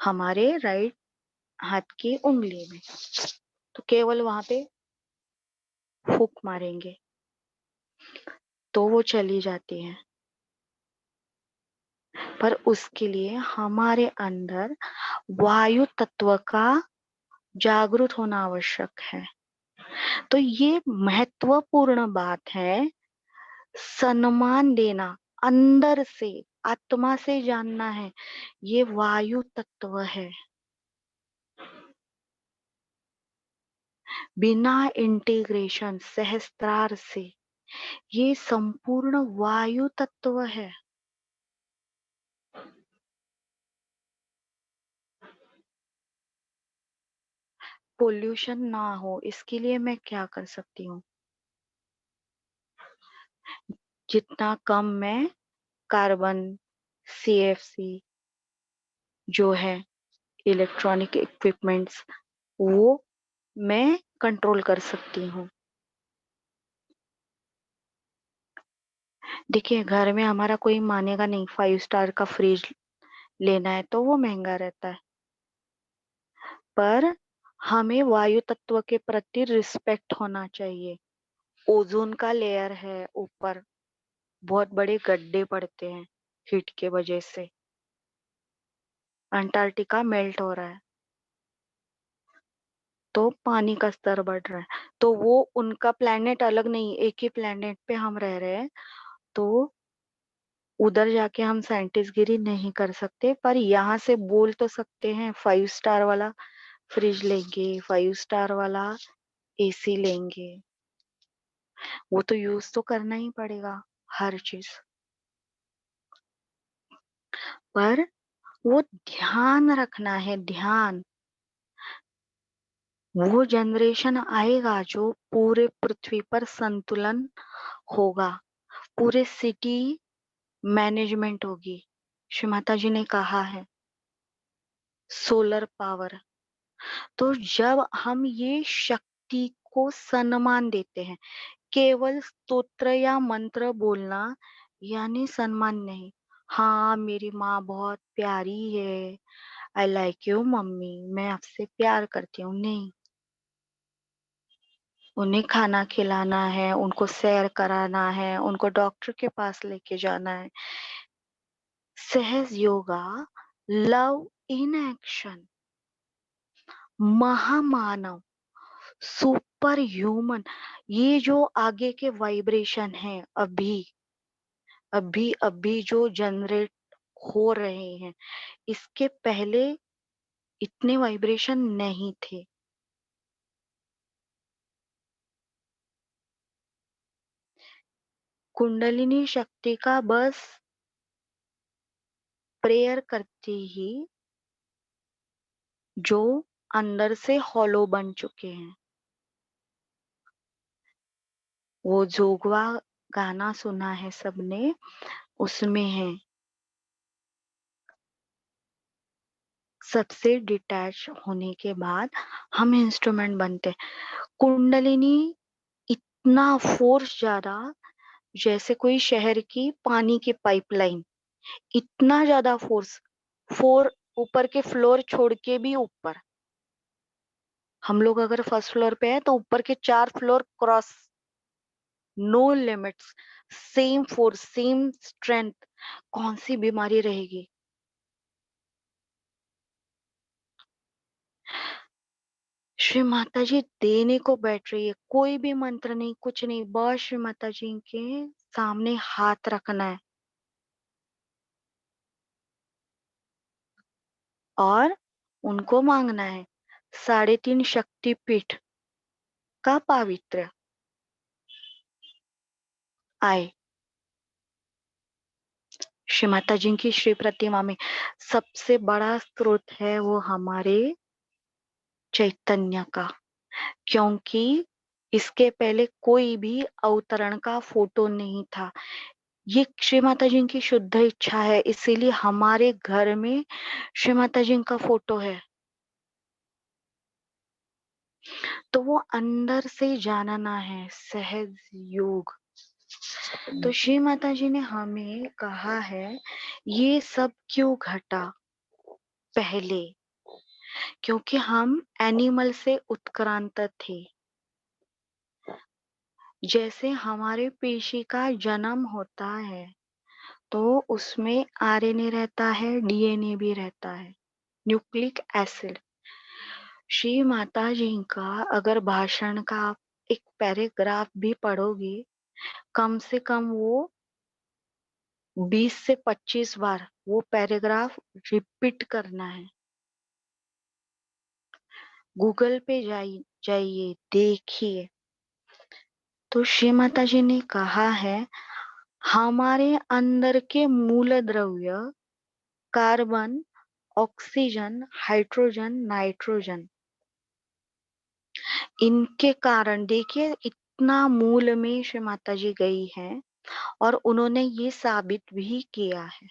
हमारे राइट हाथ की उंगली में, तो केवल वहां पे फूक मारेंगे तो वो चली जाती है। पर उसके लिए हमारे अंदर वायु तत्व का जागृत होना आवश्यक है। तो ये महत्वपूर्ण बात है, सम्मान देना, अंदर से आत्मा से जानना है, ये वायु तत्व है। बिना इंटीग्रेशन सहस्त्रार से ये संपूर्ण वायु तत्व है। पोल्यूशन ना हो इसके लिए मैं क्या कर सकती हूँ? जितना कम मैं कार्बन, सीएफसी जो है इलेक्ट्रॉनिक इक्विपमेंट्स, वो मैं कंट्रोल कर सकती हूँ। देखिए, घर में हमारा कोई मानेगा नहीं, 5 स्टार का फ्रिज लेना है तो वो महंगा रहता है, पर हमें वायु तत्व के प्रति रिस्पेक्ट होना चाहिए। ओजोन का लेयर है ऊपर, बहुत बड़े गड्ढे पड़ते हैं हीट के वजह से, अंटार्कटिका मेल्ट हो रहा है, तो पानी का स्तर बढ़ रहा है। तो वो उनका प्लेनेट अलग नहीं, एक ही प्लेनेट पे हम रह रहे हैं, तो उधर जाके हम साइंटिस्ट गिरी नहीं कर सकते, पर यहाँ से बोल तो सकते हैं 5 स्टार वाला फ्रिज लेंगे, 5 स्टार वाला एसी लेंगे। वो तो यूज तो करना ही पड़ेगा हर चीज, पर वो ध्यान रखना है, ध्यान। वो जनरेशन आएगा जो पूरे पृथ्वी पर संतुलन होगा, पूरे सिटी मैनेजमेंट होगी। श्री माता जी ने कहा है सोलर पावर। तो जब हम ये शक्ति को सम्मान देते हैं, केवल स्तोत्र या मंत्र बोलना यानी सम्मान नहीं। हाँ, मेरी माँ बहुत प्यारी है। आई लाइक यू मम्मी, मैं आपसे प्यार करती हूँ, नहीं। उन्हें खाना खिलाना है, उनको सैर कराना है, उनको डॉक्टर के पास लेके जाना है। सहज योगा, लव इन एक्शन, महामानव, सुपर ह्यूमन। ये जो आगे के वाइब्रेशन हैं, अभी अभी अभी जो जनरेट हो रहे हैं, इसके पहले इतने वाइब्रेशन नहीं थे। कुंडलिनी शक्ति का बस प्रेयर करते ही जो अंदर से हॉलो बन चुके हैं। वो जोगवा गाना सुना है सबने, उसमें है सबसे डिटैच होने के बाद हम इंस्ट्रूमेंट बनते हैं। कुंडलिनी इतना फोर्स ज्यादा, जैसे कोई शहर की पानी की पाइपलाइन, इतना ज्यादा फोर्स, फोर ऊपर के फ्लोर छोड़ के भी ऊपर। हम लोग अगर फर्स्ट फ्लोर पे हैं तो ऊपर के 4 floor cross, no limits, same force, same strength. कौन सी बीमारी रहेगी? श्री माता जी देने को बैठ रही है, कोई भी मंत्र नहीं, कुछ नहीं, बस श्री माता जी के सामने हाथ रखना है और उनको मांगना है 3.5 शक्तिपीठ का पावित्र आए। श्री माता जी की श्री प्रतिमा में सबसे बड़ा स्रोत है वो हमारे चैतन्य का, क्योंकि इसके पहले कोई भी अवतरण का फोटो नहीं था। ये श्री माता जी की शुद्ध इच्छा है, इसीलिए हमारे घर में श्री माता जी का फोटो है। तो वो अंदर से जानना है सहज योग। तो श्री माता जी ने हमें कहा है ये सब क्यों घटा पहले, क्योंकि हम एनिमल से उत्क्रांत थे। जैसे हमारे पेशी का जन्म होता है तो उसमें आरएनए रहता है, डीएनए भी रहता है, न्यूक्लिक एसिड। श्री माता जी का अगर भाषण का आप एक पैराग्राफ भी पढ़ोगे, कम से कम वो 20 से 25 बार वो पैराग्राफ रिपीट करना है। गूगल पे जाइए, देखिए। तो श्री माता जी ने कहा है हमारे अंदर के मूल द्रव्य कार्बन, ऑक्सीजन, हाइड्रोजन, नाइट्रोजन, इनके कारण देखिए इतना मूल में श्री माता जी गई है और उन्होंने ये साबित भी किया है।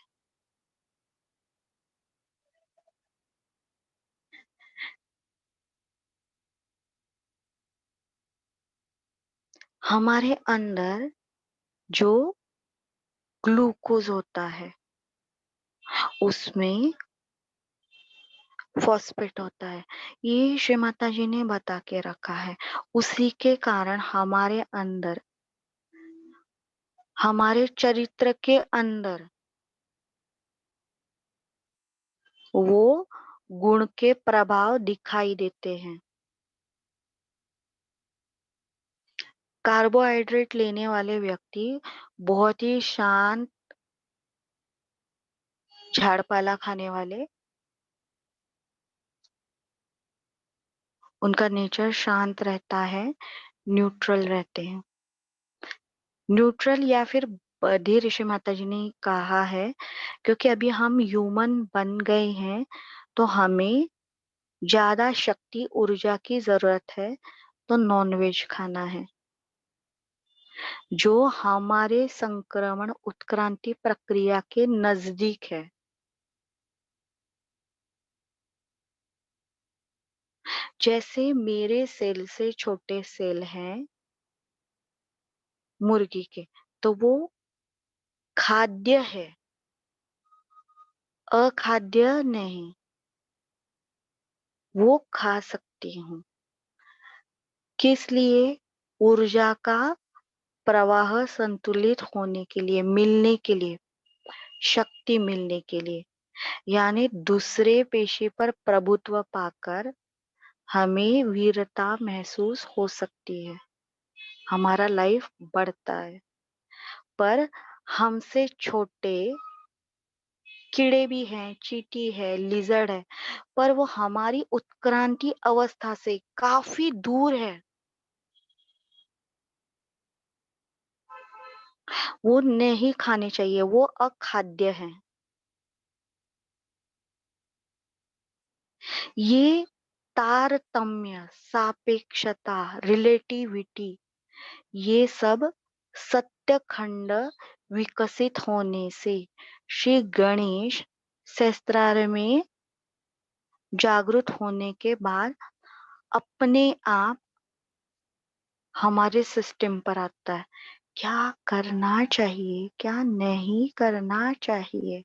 हमारे अंदर जो ग्लूकोज होता है उसमें फॉस्फेट होता है, ये श्री माता जी ने बता के रखा है। उसी के कारण हमारे अंदर, हमारे चरित्र के अंदर वो गुण के प्रभाव दिखाई देते हैं। कार्बोहाइड्रेट लेने वाले व्यक्ति बहुत ही शांत, झाड़पाला खाने वाले, उनका नेचर शांत रहता है, न्यूट्रल रहते हैं। न्यूट्रल या फिर बधिर ऋषि माता जी ने कहा है, क्योंकि अभी हम ह्यूमन बन गए हैं तो हमें ज्यादा शक्ति ऊर्जा की जरूरत है, तो नॉनवेज खाना है जो हमारे संक्रमण उत्क्रांति प्रक्रिया के नजदीक है। जैसे मेरे सेल से छोटे सेल हैं मुर्गी के, तो वो खाद्य है, अखाद्य नहीं। वो खा सकती हूँ। किस लिए? ऊर्जा का प्रवाह संतुलित होने के लिए, मिलने के लिए, शक्ति मिलने के लिए, यानी दूसरे पेशे पर प्रभुत्व पाकर हमें वीरता महसूस हो सकती है, हमारा लाइफ बढ़ता है। पर हमसे छोटे कीड़े भी हैं, चींटी है, लिजर्ड है, पर वो हमारी उत्क्रांति अवस्था से काफी दूर है। वो नहीं खाने चाहिए, वो अखाद्य है। ये तारतम्य, सापेक्षता, रिलेटिविटी, ये सब सत्यखंड विकसित होने से श्री गणेश शास्त्रार्थ में जागृत होने के बाद अपने आप हमारे सिस्टम पर आता है। क्या करना चाहिए, क्या नहीं करना चाहिए।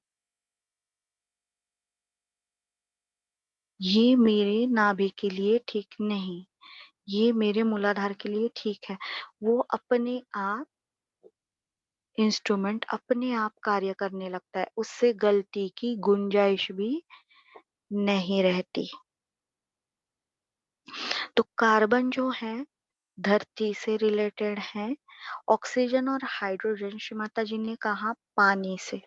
ये मेरे नाभि के लिए ठीक नहीं, ये मेरे मूलाधार के लिए ठीक है। वो अपने आप इंस्ट्रूमेंट अपने आप कार्य करने लगता है, उससे गलती की गुंजाइश भी नहीं रहती। तो कार्बन जो है धरती से रिलेटेड है, ऑक्सीजन और हाइड्रोजन श्री माता जी ने कहा पानी से।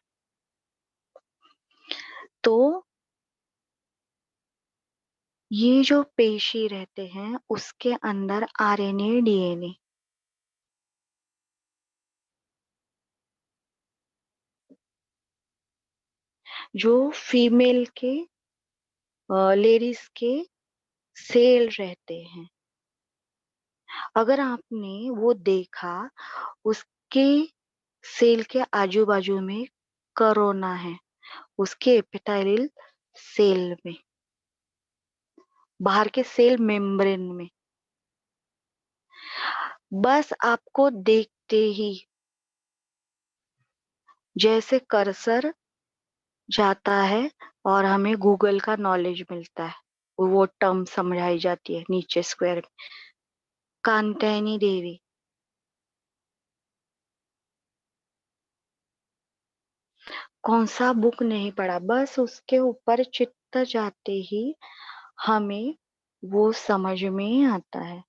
तो ये जो पेशी रहते हैं उसके अंदर आरएनए, डीएनए, जो फीमेल के लेडीज के सेल रहते हैं। अगर आपने वो देखा, उसके सेल के आजू बाजू में कोरोना है, उसके एपिथेलियल सेल में, बाहर के सेल मेम्ब्रेन में। बस आपको देखते ही जैसे कर्सर जाता है और हमें गूगल का नॉलेज मिलता है, वो टर्म समझाई जाती है नीचे स्क्वायर में। कात्यायनी देवी, कौन सा बुक नहीं पढ़ा, बस उसके ऊपर चित्त जाते ही हमें वो समझ में आता है।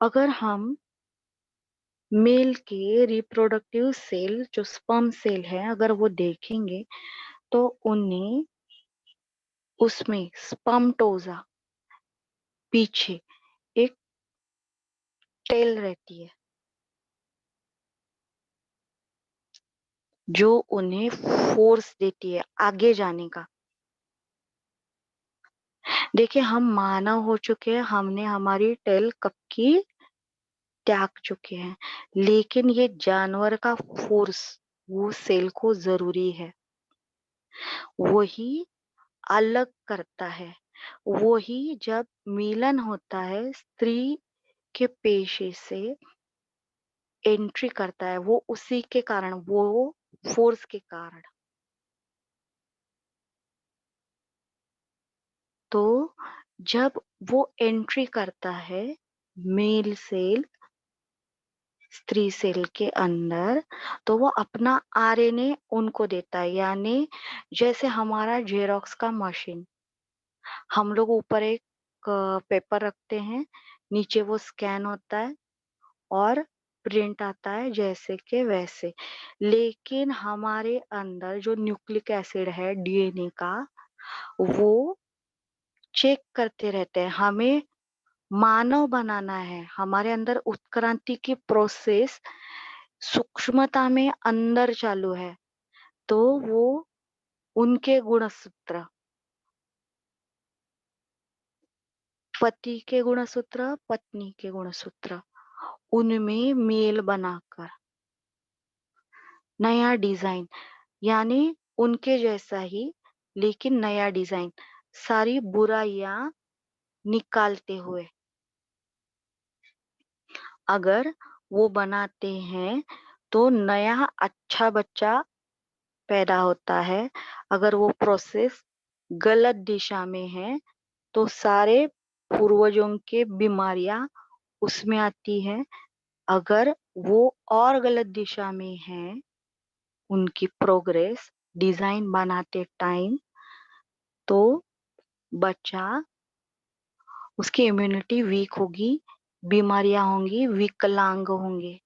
अगर हम मेल के रिप्रोडक्टिव सेल जो स्पर्म सेल है अगर वो देखेंगे तो उन्हें उसमें स्पर्मटोजा पीछे एक टेल रहती है जो उन्हें फोर्स देती है आगे जाने का। देखिए हम मानव हो चुके हैं, हमने हमारी टेल कब की त्याग चुके हैं, लेकिन ये जानवर का फोर्स वो सेल को जरूरी है, वही अलग करता है। वही जब मिलन होता है स्त्री के पेशे से एंट्री करता है, वो उसी के कारण, वो फोर्स के कारण। तो जब वो एंट्री करता है मेल सेल स्त्री सेल के अंदर, तो वो अपना आरएनए उनको देता है। यानी जैसे हमारा जेरोक्स का मशीन, हम लोग ऊपर एक पेपर रखते हैं, नीचे वो स्कैन होता है और प्रिंट आता है जैसे के वैसे। लेकिन हमारे अंदर जो न्यूक्लिक एसिड है डीएनए का, वो चेक करते रहते हैं। हमें मानव बनाना है, हमारे अंदर उत्क्रांति की प्रोसेस सूक्ष्मता में अंदर चालू है। तो वो उनके गुणसूत्र, पति के गुणसूत्र, पत्नी के गुणसूत्र, उनमें मेल बनाकर नया डिजाइन, यानी उनके जैसा ही लेकिन नया डिजाइन, सारी बुराइयां निकालते हुए अगर वो बनाते हैं तो नया अच्छा बच्चा पैदा होता है। अगर वो प्रोसेस गलत दिशा में है तो सारे पूर्वजों के बीमारियां उसमें आती है। अगर वो और गलत दिशा में है, उनकी प्रोग्रेस डिजाइन बनाते टाइम, तो बच्चा, उसकी इम्यूनिटी वीक होगी, बीमारियां होंगी, विकलांग होंगे।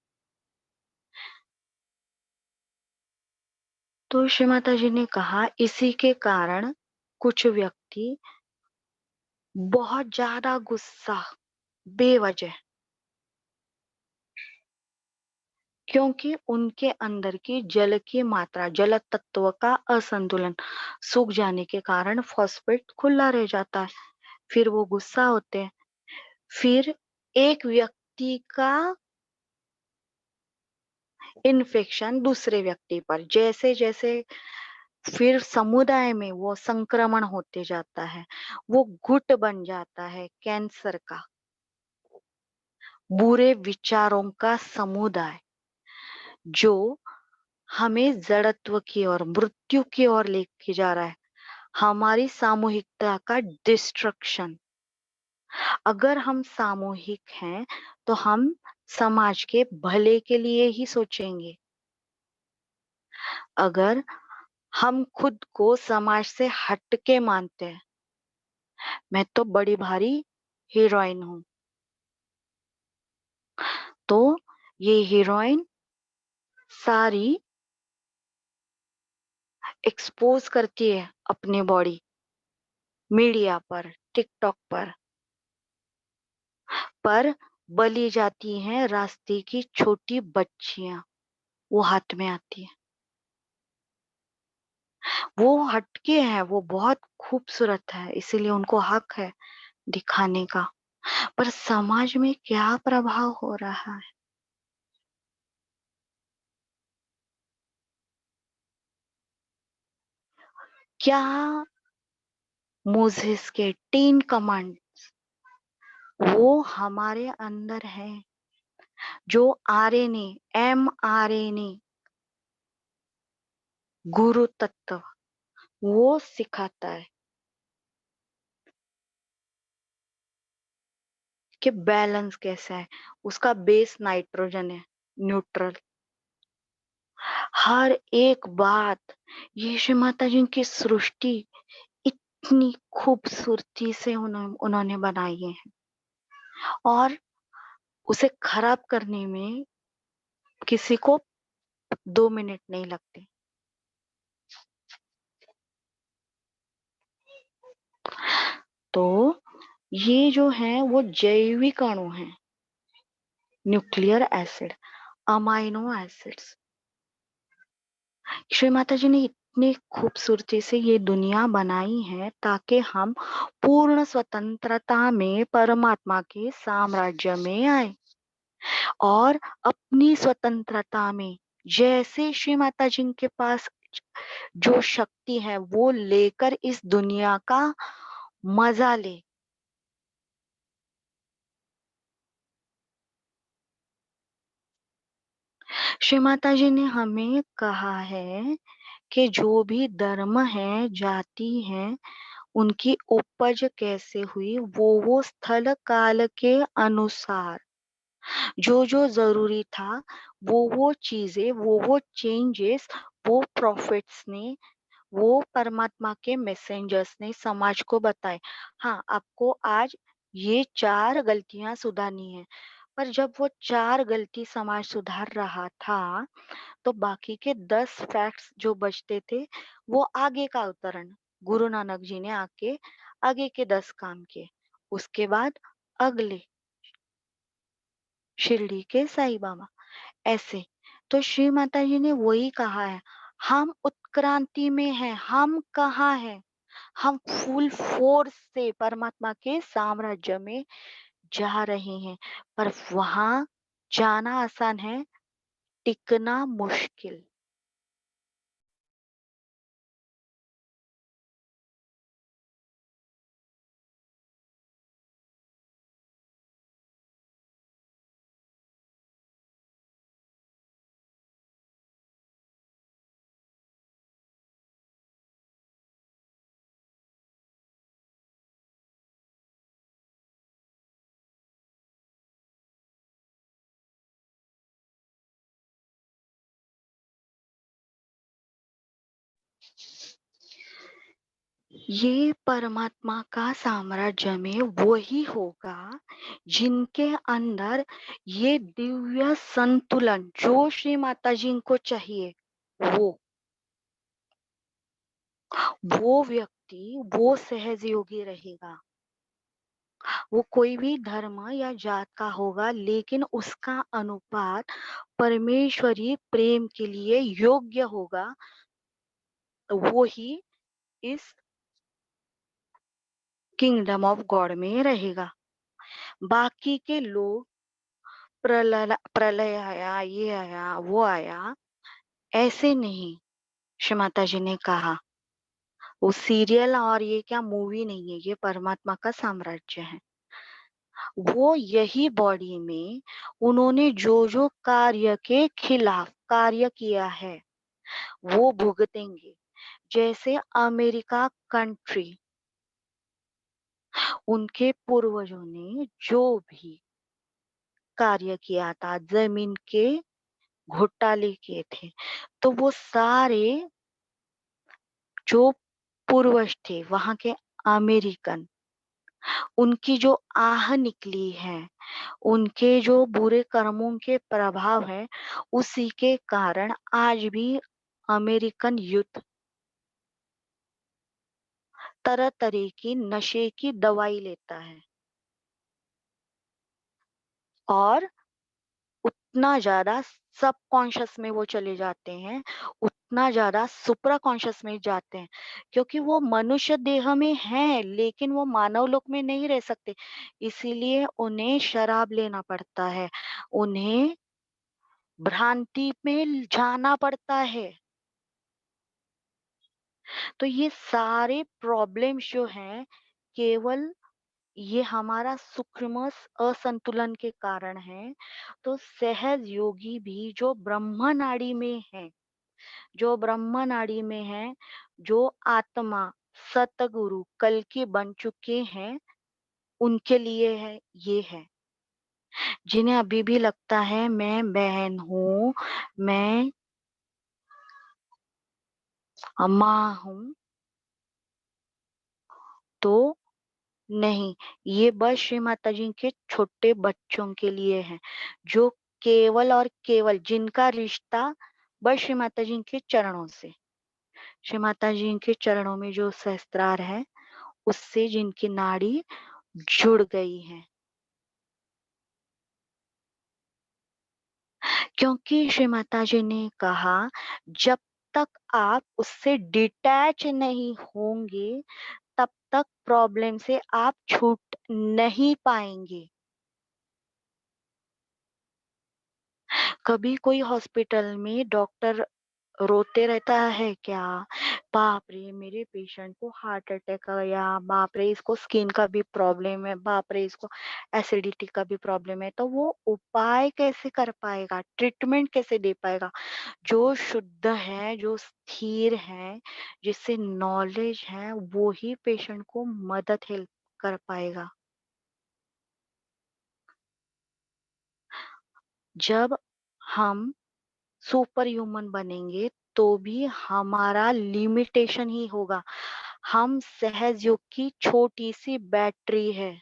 तो श्री माता जी ने कहा इसी के कारण कुछ व्यक्ति बहुत ज्यादा गुस्सा बेवजह, क्योंकि उनके अंदर की जल की मात्रा, जल तत्व का असंतुलन सूख जाने के कारण फॉस्फेट खुला रह जाता है। फिर वो गुस्सा होते हैं। फिर एक व्यक्ति का इन्फेक्शन दूसरे व्यक्ति पर, जैसे जैसे फिर समुदाय में वो संक्रमण होते जाता है, वो गुट बन जाता है कैंसर का, बुरे विचारों का समुदाय, जो हमें जड़त्व की ओर, मृत्यु की ओर लेके जा रहा है। हमारी सामूहिकता का डिस्ट्रक्शन। अगर हम सामूहिक हैं तो हम समाज के भले के लिए ही सोचेंगे। अगर हम खुद को समाज से हटके मानते हैं, मैं तो बड़ी भारी हीरोइन हूं, तो ये हीरोइन सारी एक्सपोज करती है अपनी बॉडी मीडिया पर, टिकटॉक पर बली जाती हैं रास्ते की छोटी बच्चियां, वो हाथ में आती है। वो हटके है, वो बहुत खूबसूरत है, इसीलिए उनको हक है दिखाने का। पर समाज में क्या प्रभाव हो रहा है? क्या मोसेस के 10 कमांड वो हमारे अंदर है, जो आरएनए, mRNA गुरु तत्व वो सिखाता है कि बैलेंस कैसा है। उसका बेस नाइट्रोजन है, न्यूट्रल। हर एक बात, ये श्री माता जी की सृष्टि इतनी खूबसूरती से उन्होंने बनाई है, और उसे खराब करने में किसी को 2 मिनट नहीं लगते। तो ये जो है वो जैविक अणु है, nuclear acid, amino acids. Shri Mata जी ने इतनी खूबसूरती से ये दुनिया बनाई है ताकि हम पूर्ण स्वतंत्रता में परमात्मा के साम्राज्य में आए, और अपनी स्वतंत्रता में जैसे श्री माता जी के पास जो शक्ति है वो लेकर इस दुनिया का मजा ले। श्री माता जी ने हमें कहा है कि जो भी धर्म है, जाति है, उनकी उपज कैसे हुई, वो स्थल काल के अनुसार जो जो जरूरी था, वो चीजें, वो चेंजेस, वो प्रॉफिट्स ने, वो परमात्मा के मैसेंजर्स ने समाज को बताए। हाँ, आपको आज ये 4 गलतियां सुधारनी है। पर जब वो 4 गलती समाज सुधार रहा था, तो बाकी के 10 फैक्ट्स जो बचते थे, वो आगे का अवतरण गुरु नानक जी ने आके आगे के 10 काम किए। उसके बाद अगले शिरडी के साईं बाबा, ऐसे। तो श्री माता जी ने वही कहा है, हम उत्क्रांति में हैं, हम कहाँ हैं? हम फुल फोर्स से परमात्मा के साम्राज्य में जा रहे हैं। पर वहां जाना आसान है, टिकना मुश्किल। ये परमात्मा का साम्राज्य में वही होगा जिनके अंदर ये दिव्य संतुलन जो श्री माता जी को चाहिए, वो वो व्यक्ति वो सहज योगी रहेगा। वो कोई भी धर्म या जात का होगा, लेकिन उसका अनुपात परमेश्वरी प्रेम के लिए योग्य होगा, वो ही इस किंगडम ऑफ गॉड में रहेगा। बाकी के लोग प्रलय आया, ये आया, वो आया, ऐसे नहीं। श्री माता जी ने कहा वो सीरियल और ये क्या मूवी नहीं है, ये परमात्मा का साम्राज्य है। वो यही बॉडी में उन्होंने जो जो कार्य के खिलाफ कार्य किया है वो भुगतेंगे। जैसे अमेरिका कंट्री, उनके पूर्वजों ने जो भी कार्य किया था, जमीन के घोटाले किए थे, तो वो सारे जो पूर्वज थे वहां के अमेरिकन, उनकी जो आह निकली है, उनके जो बुरे कर्मों के प्रभाव है, उसी के कारण आज भी अमेरिकन यूथ तरह तरह की नशे की दवाई लेता है और उतना ज्यादा सबकॉन्शियस में वो चले जाते हैं, उतना ज्यादा सुप्रा कॉन्शियस में जाते हैं, क्योंकि वो मनुष्य देह में हैं लेकिन वो मानव लोक में नहीं रह सकते। इसीलिए उन्हें शराब लेना पड़ता है, उन्हें भ्रांति में जाना पड़ता है। तो ये सारे प्रॉब्लम्स जो हैं, केवल ये हमारा सूक्ष्म असंतुलन के कारण है। तो सहज योगी भी जो ब्रह्म नाड़ी में है, जो ब्रह्म नाड़ी में है, जो आत्मा सतगुरु कल के बन चुके हैं, उनके लिए है, ये है। जिन्हें अभी भी लगता है मैं बहन हूँ, मैं माँ हूँ, तो नहीं, ये बस श्री माता जी के छोटे बच्चों के लिए है, जो केवल और केवल जिनका रिश्ता बस श्री माता जी के चरणों से, श्री माता जी के चरणों में जो सहस्त्रार है, उससे जिनकी नाड़ी जुड़ गई है। क्योंकि श्री माता जी ने कहा जब तक आप उससे डिटैच नहीं होंगे, तब तक प्रॉब्लम से आप छूट नहीं पाएंगे। कभी कोई हॉस्पिटल में डॉक्टर रोते रहता है क्या? बाप रे, मेरे पेशेंट को हार्ट अटैक आ गया, बाप रे इसको स्किन का भी प्रॉब्लम है, बाप रे इसको एसिडिटी का भी प्रॉब्लम है, तो वो उपाय कैसे कर पाएगा, ट्रीटमेंट कैसे दे पाएगा? जो शुद्ध है, जो स्थिर है, जिससे नॉलेज है, वो ही पेशेंट को मदद हेल्प कर पाएगा। जब हम सुपर ह्यूमन बनेंगे तो भी हमारा लिमिटेशन ही होगा। हम सहज योग की छोटी सी बैटरी है।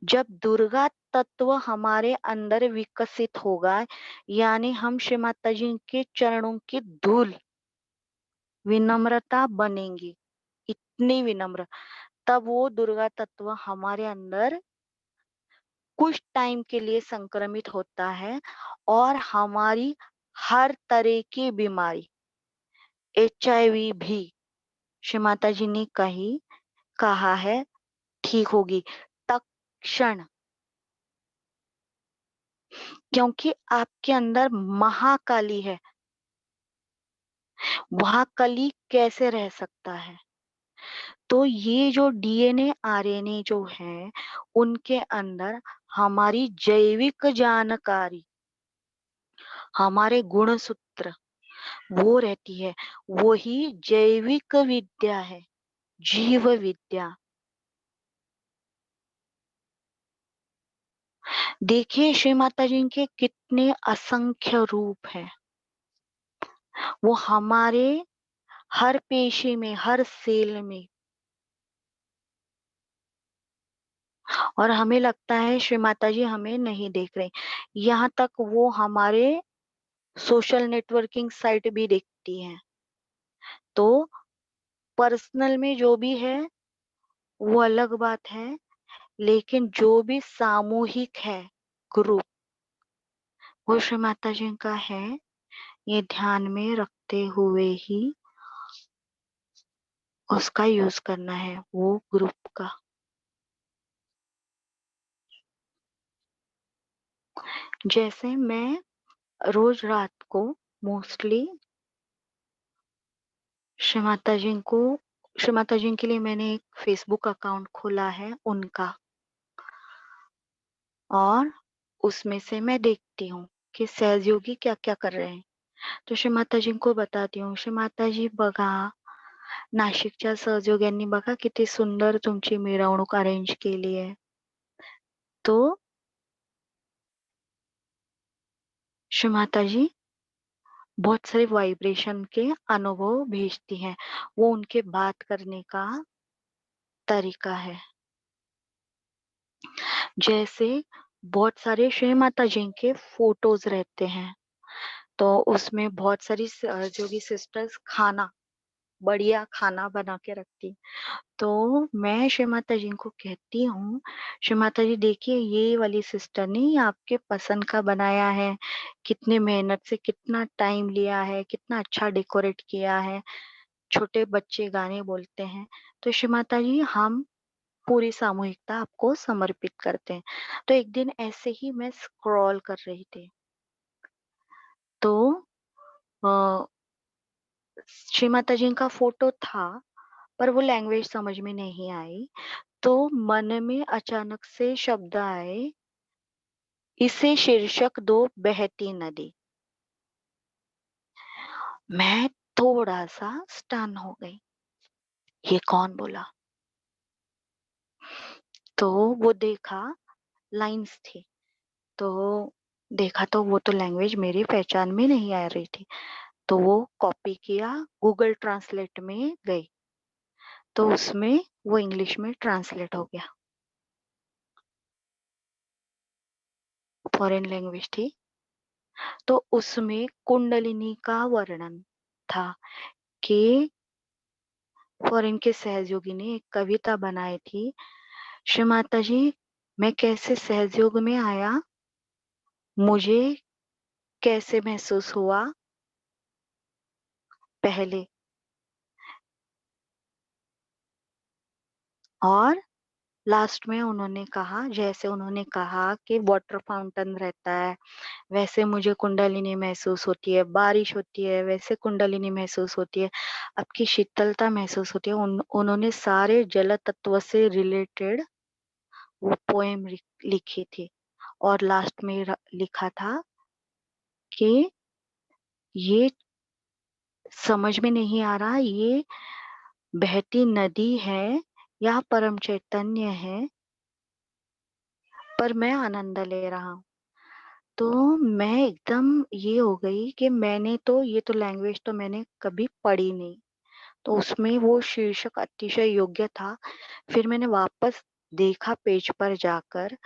जब दुर्गा तत्व हमारे अंदर विकसित होगा, यानी हम श्री माता जी के चरणों की धूल, विनम्रता बनेंगी, इतनी विनम्र, तब वो दुर्गा तत्व हमारे अंदर कुछ टाइम के लिए संक्रमित होता है और हमारी हर तरह की बीमारी, एचआईवी भी श्री माता जी ने कहा है ठीक होगी तत्क्षण, क्योंकि आपके अंदर महाकाली है। वहां कली कैसे रह सकता है? तो ये जो डीएनए आरएनए जो है, उनके अंदर हमारी जैविक जानकारी, हमारे गुण सूत्र वो रहती है। वही जैविक विद्या है, जीव विद्या। देखिए श्री माता जी के कितने असंख्य रूप हैं। वो हमारे हर पेशी में, हर सेल में। और हमें लगता है श्री माता जी हमें नहीं देख रहे। यहाँ तक वो हमारे सोशल नेटवर्किंग साइट भी देखती हैं। तो पर्सनल में जो भी है वो अलग बात है, लेकिन जो भी सामूहिक है, ग्रुप, वो श्री माता जी का है। ये ध्यान में रखते हुए ही उसका यूज करना है, वो ग्रुप का। जैसे मैं रोज रात को मोस्टली श्री माता जी को श्री माता जी के लिए मैंने एक फेसबुक अकाउंट खोला है उनका, और उसमें से मैं देखती हूँ कि सहयोगी क्या क्या कर रहे हैं। तो श्री माता जी को बताती हूँ, श्री माता जी बघा, नाशिकच्या सहयोग्यांनी बघा किती सुंदर तुमची मिरवणूक अरेंज केली आहे। तो श्री माता जी बहुत सारे वाइब्रेशन के अनुभव भेजती हैं। वो उनके बात करने का तरीका है। जैसे बहुत सारे श्री माता जी के फोटोज रहते हैं, तो उसमें बहुत सारी सहयोगी सिस्टर्स खाना, बढ़िया खाना बना के रखती। तो मैं श्री माता जी को कहती हूँ, श्री माता जी देखिए ये वाली सिस्टर ने ये आपके पसंद का बनाया है, कितने मेहनत से, कितना टाइम लिया है, कितना अच्छा डेकोरेट किया है, छोटे बच्चे गाने बोलते हैं। तो श्री माता जी हम पूरी सामूहिकता आपको समर्पित करते हैं। तो एक दिन ऐसे ही मैं स्क्रॉल कर रही थी, तो अ, श्री माता जी का फोटो था, पर वो लैंग्वेज समझ में नहीं आई। तो मन में अचानक से शब्द आए, इसे शीर्षक दो बहती नदी। मैं थोड़ा सा स्टन हो गई, ये कौन बोला? तो वो देखा, लाइंस थी, तो देखा तो वो तो लैंग्वेज मेरी पहचान में नहीं आ रही थी। तो वो कॉपी किया, गूगल ट्रांसलेट में गई, तो उसमें वो इंग्लिश में ट्रांसलेट हो गया। फॉरेन लैंग्वेज थी। तो उसमें कुंडलिनी का वर्णन था कि फॉरेन के सहयोगी ने एक कविता बनाई थी, श्री माता जी मैं कैसे सहयोग में आया, मुझे कैसे महसूस हुआ पहले, और लास्ट में उन्होंने कहा, जैसे उन्होंने कहा कि वाटर फाउंटेन रहता है वैसे मुझे कुंडलिनी महसूस होती है, बारिश होती है वैसे कुंडलिनी महसूस होती है, आपकी शीतलता महसूस होती है। उन्होंने सारे जल तत्व से रिलेटेड वो पोएम लिखी थी, और लास्ट में लिखा था कि ये समझ में नहीं आ रहा ये बहती नदी है या परम चैतन्य है, पर मैं आनंद ले रहा हूँ। तो मैं एकदम ये हो गई कि मैंने तो ये तो लैंग्वेज तो मैंने कभी पढ़ी नहीं, तो उसमें वो शीर्षक अतिशय योग्य था। फिर मैंने वापस देखा पेज पर जाकर,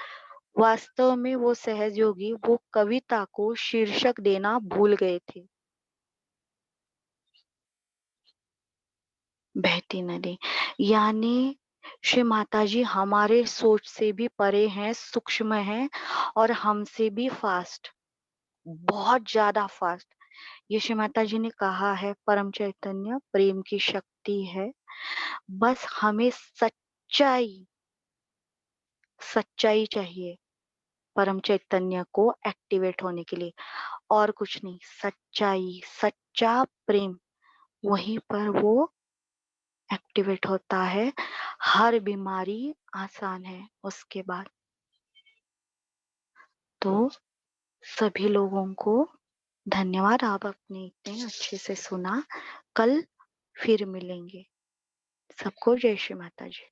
वास्तव में वो सहयोगी वो कविता को शीर्षक देना भूल गए थे, बहती नदी। यानी श्री माता जी हमारे सोच से भी परे हैं, सूक्ष्म हैं, और हमसे भी फास्ट, बहुत ज्यादा फास्ट। ये श्री माता जी ने कहा है, परम चैतन्य प्रेम की शक्ति है, बस हमें सच्चाई, सच्चाई चाहिए परम चैतन्य को एक्टिवेट होने के लिए, और कुछ नहीं। सच्चाई, सच्चा प्रेम, वहीं पर वो एक्टिवेट होता है, हर बीमारी आसान है उसके बाद। तो सभी लोगों को धन्यवाद, आप अपने इतने अच्छे से सुना। कल फिर मिलेंगे। सबको जय श्री माता जी।